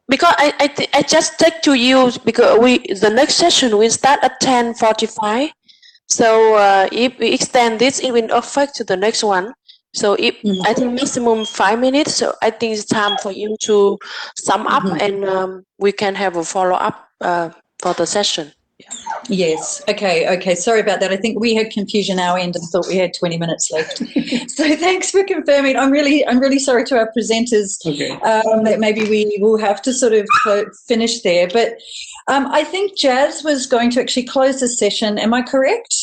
S6: because I just take to you because the next session will start at 10:45. So if we extend this, it will affect to the next one. So if I think maximum 5 minutes. So I think it's time for you to sum up, and we can have a follow up for the session.
S1: Yes. Okay. Sorry about that. I think we had confusion our end and thought we had 20 minutes left. So thanks for confirming. I'm really sorry to our presenters. That maybe we will have to sort of finish there. But I think Jazz was going to actually close the session. Am I correct?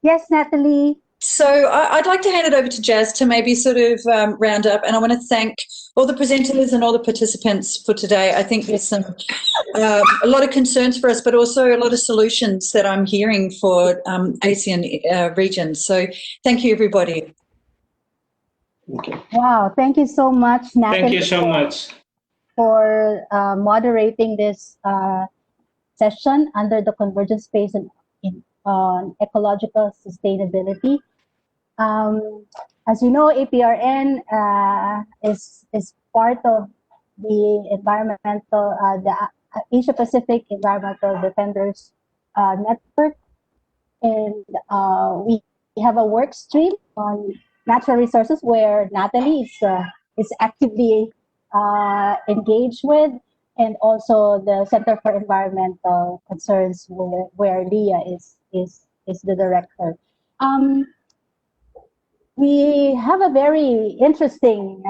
S2: Yes, Natalie.
S1: So I'd like to hand it over to Jazz to maybe sort of round up, and I want to thank all the presenters and all the participants for today. I think there's some a lot of concerns for us, but also a lot of solutions that I'm hearing for ASEAN regions. So thank you, everybody.
S7: Okay.
S2: Wow, thank you so much, Natalie.
S7: Thank you so much
S2: for moderating this session under the convergence space on ecological sustainability. As you know, APRN is part of the environmental, the Asia Pacific Environmental Defenders Network, and we have a work stream on natural resources where Natalie is actively engaged with, and also the Center for Environmental Concerns where Leah is the director. We have a very interesting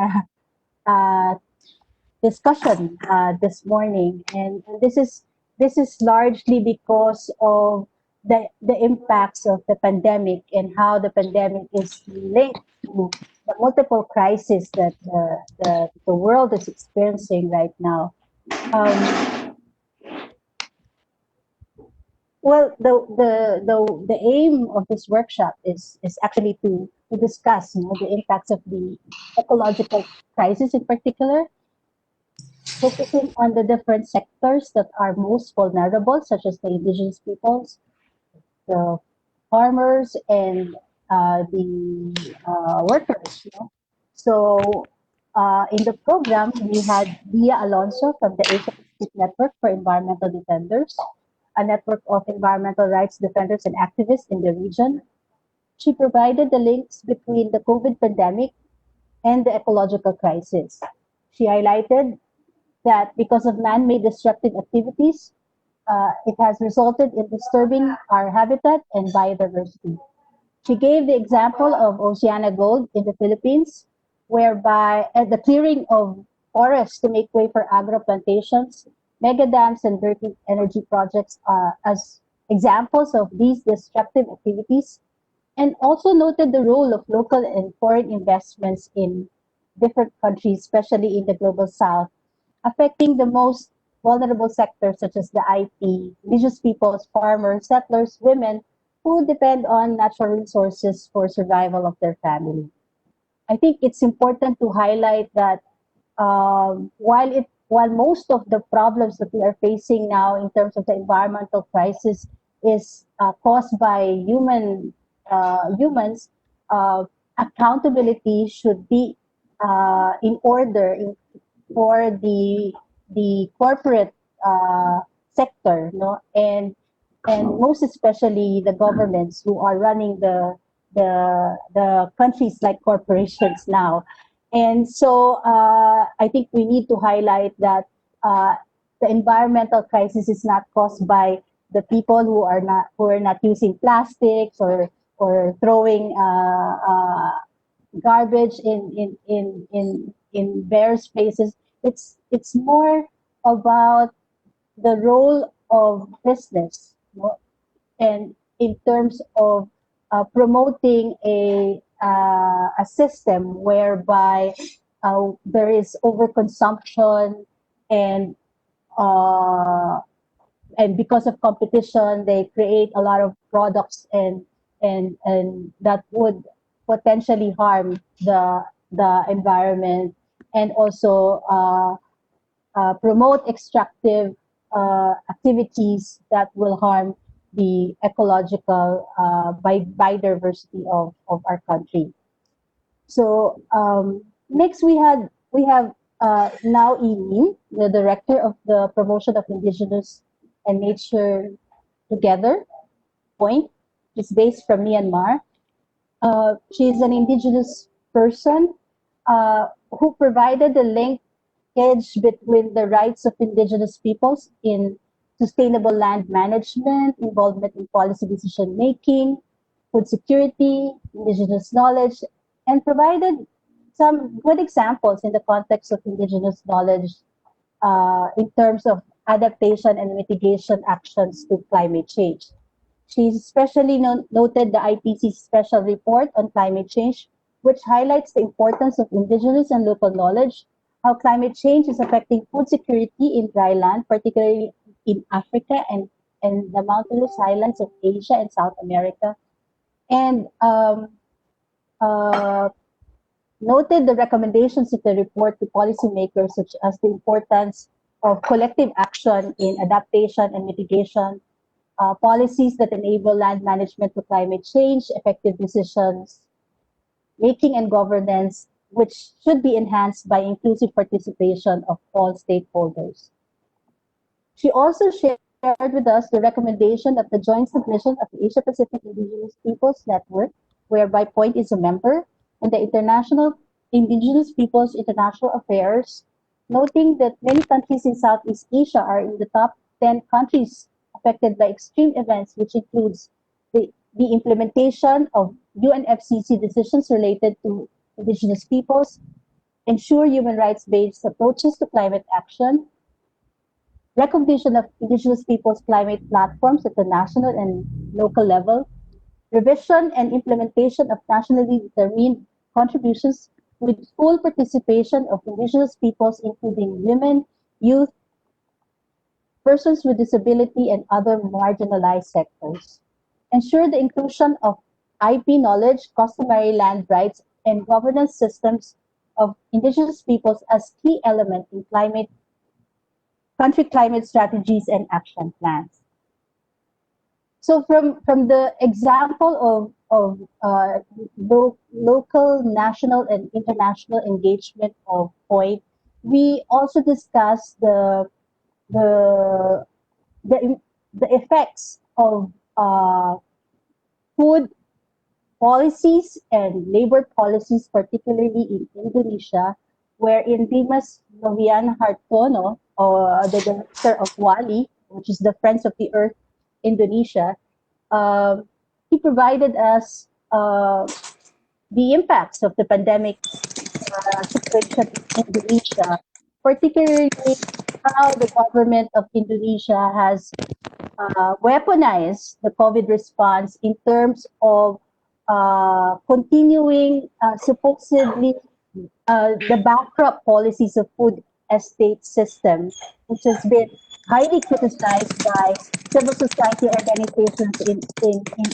S2: discussion this morning, and this is largely because of the impacts of the pandemic and how the pandemic is linked to the multiple crises that the world is experiencing right now. Well, the aim of this workshop is actually to discuss, the impacts of the ecological crisis in particular, focusing on the different sectors that are most vulnerable, such as the indigenous peoples, the farmers, and the workers. So in the program, we had Alonzo from the Asia Pacific Network for Environmental Defenders, a network of environmental rights defenders and activists in the region. She provided the links between the COVID pandemic and the ecological crisis. She highlighted that because of man-made destructive activities, it has resulted in disturbing our habitat and biodiversity. She gave the example of Oceana Gold in the Philippines, whereby the clearing of forests to make way for agro plantations, mega dams, and dirty energy projects as examples of these destructive activities, and also noted the role of local and foreign investments in different countries, especially in the global south, affecting the most vulnerable sectors such as the IT, indigenous peoples, farmers, settlers, women, who depend on natural resources for survival of their family. I think it's important to highlight that while most of the problems that we are facing now in terms of the environmental crisis is caused by humans, accountability should be in order for the corporate sector, and most especially the governments who are running the countries like corporations now. And so I think we need to highlight that the environmental crisis is not caused by the people who are not using plastics or throwing garbage in bare spaces. It's more about the role of business, and in terms of promoting a system whereby there is overconsumption, and because of competition, they create a lot of products and that would potentially harm the environment, and also promote extractive activities that will harm the ecological biodiversity of our country. So next we have
S9: Now Imin, the director of the promotion of Indigenous and Nature Together Point, is based from Myanmar. She is an Indigenous person who provided the linkage between the rights of Indigenous peoples in sustainable land management, involvement in policy decision making, food security, Indigenous knowledge, and provided some good examples in the context of Indigenous knowledge in terms of adaptation and mitigation actions to climate change. She especially noted the IPCC special report on climate change, which highlights the importance of indigenous and local knowledge, how climate change is affecting food security in dry land, particularly in Africa and the mountainous highlands of Asia and South America, and noted the recommendations of the report to policymakers, such as the importance of collective action in adaptation and mitigation, policies that enable land management to climate change, effective decisions making and governance, which should be enhanced by inclusive participation of all stakeholders. She also shared with us the recommendation of the joint submission of the Asia Pacific Indigenous Peoples Network, whereby Point is a member, and the International Indigenous Peoples International Affairs, noting that many countries in Southeast Asia are in the top 10 countries affected by extreme events, which includes the implementation of UNFCCC decisions related to Indigenous peoples, ensure human rights-based approaches to climate action, recognition of Indigenous peoples' climate platforms at the national and local level, revision and implementation of nationally determined contributions with full participation of Indigenous peoples, including women, youth, persons with disability, and other marginalized sectors. Ensure the inclusion of IP knowledge, customary land rights, and governance systems of Indigenous peoples as key element in country climate strategies and action plans. So from the example of local, national, and international engagement of Point, we also discussed the effects of food policies and labor policies, particularly in Indonesia, wherein Dimas Hartono, the director of WALHI, which is the Friends of the Earth Indonesia, he provided us the impacts of the pandemic situation in Indonesia, particularly how the government of Indonesia has weaponize the COVID response in terms of continuing supposedly the backdrop policies of food estate system, which has been highly criticized by civil society organizations in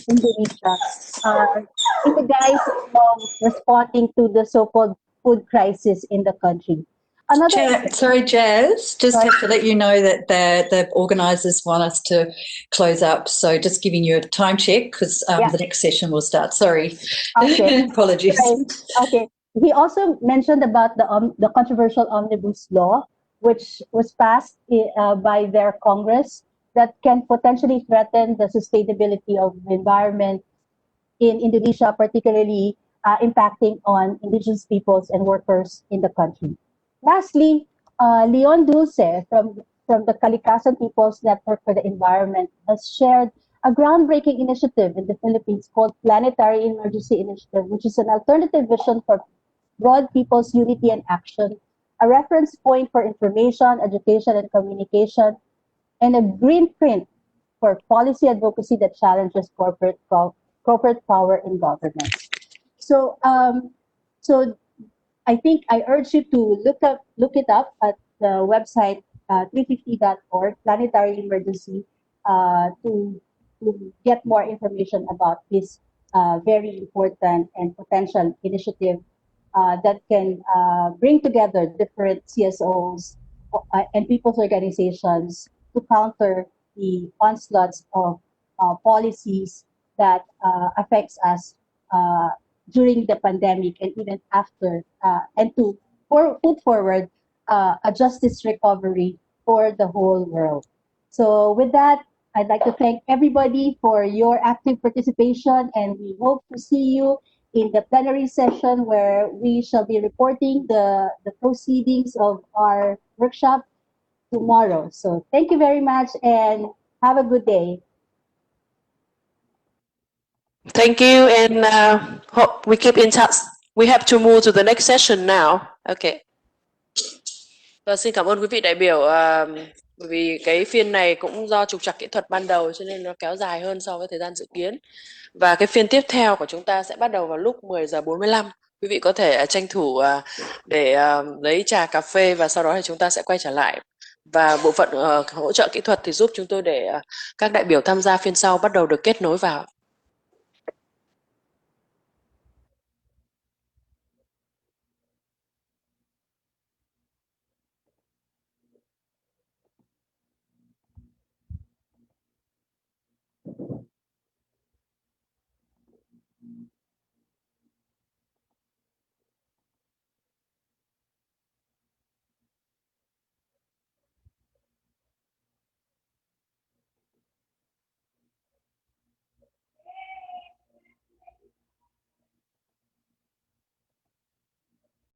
S9: Indonesia in the guise of responding to the so-called food crisis in the country.
S1: Sorry, Jazz, just have to let you know that the organisers want us to close up. So just giving you a time check because the next session will start. Sorry.
S9: Okay.
S1: Apologies.
S9: Right. Okay. He also mentioned about the controversial omnibus law, which was passed by their Congress, that can potentially threaten the sustainability of the environment in Indonesia, particularly impacting on indigenous peoples and workers in the country. Lastly, Dulce from the Kalikasan People's Network for the Environment has shared a groundbreaking initiative in the Philippines called PLANETARY Emergency Initiative, which is an alternative vision for broad people's unity and action, a reference point for information, education, and communication, and a green print for policy advocacy that challenges corporate power in governance. So, I think I urge you to look it up at the website 350.org, Planetary Emergency, to get more information about this very important and potential initiative that can bring together different CSOs and people's organizations to counter the onslaughts of policies that affects us during the pandemic and even after, and to put forward a justice recovery for the whole world. So with that, I'd like to thank everybody for your active participation, and we hope to see you in the plenary session where we shall be reporting the proceedings of our workshop tomorrow. So thank you very much and have a good day.
S6: Thank you, and hope we keep in touch. We have to move to the next session now. Okay. Và xin cảm ơn quý vị đại biểu, bởi vì cái phiên này cũng do trục trặc kỹ thuật ban đầu cho nên nó kéo dài hơn so với thời gian dự kiến. Và cái phiên tiếp theo của chúng ta sẽ bắt đầu vào lúc 10 giờ 45. Quý vị có thể tranh thủ để lấy trà cà phê và sau đó thì chúng ta sẽ quay trở lại. Và bộ phận hỗ trợ kỹ thuật thì giúp chúng tôi để các đại biểu tham gia phiên sau bắt đầu được kết nối vào.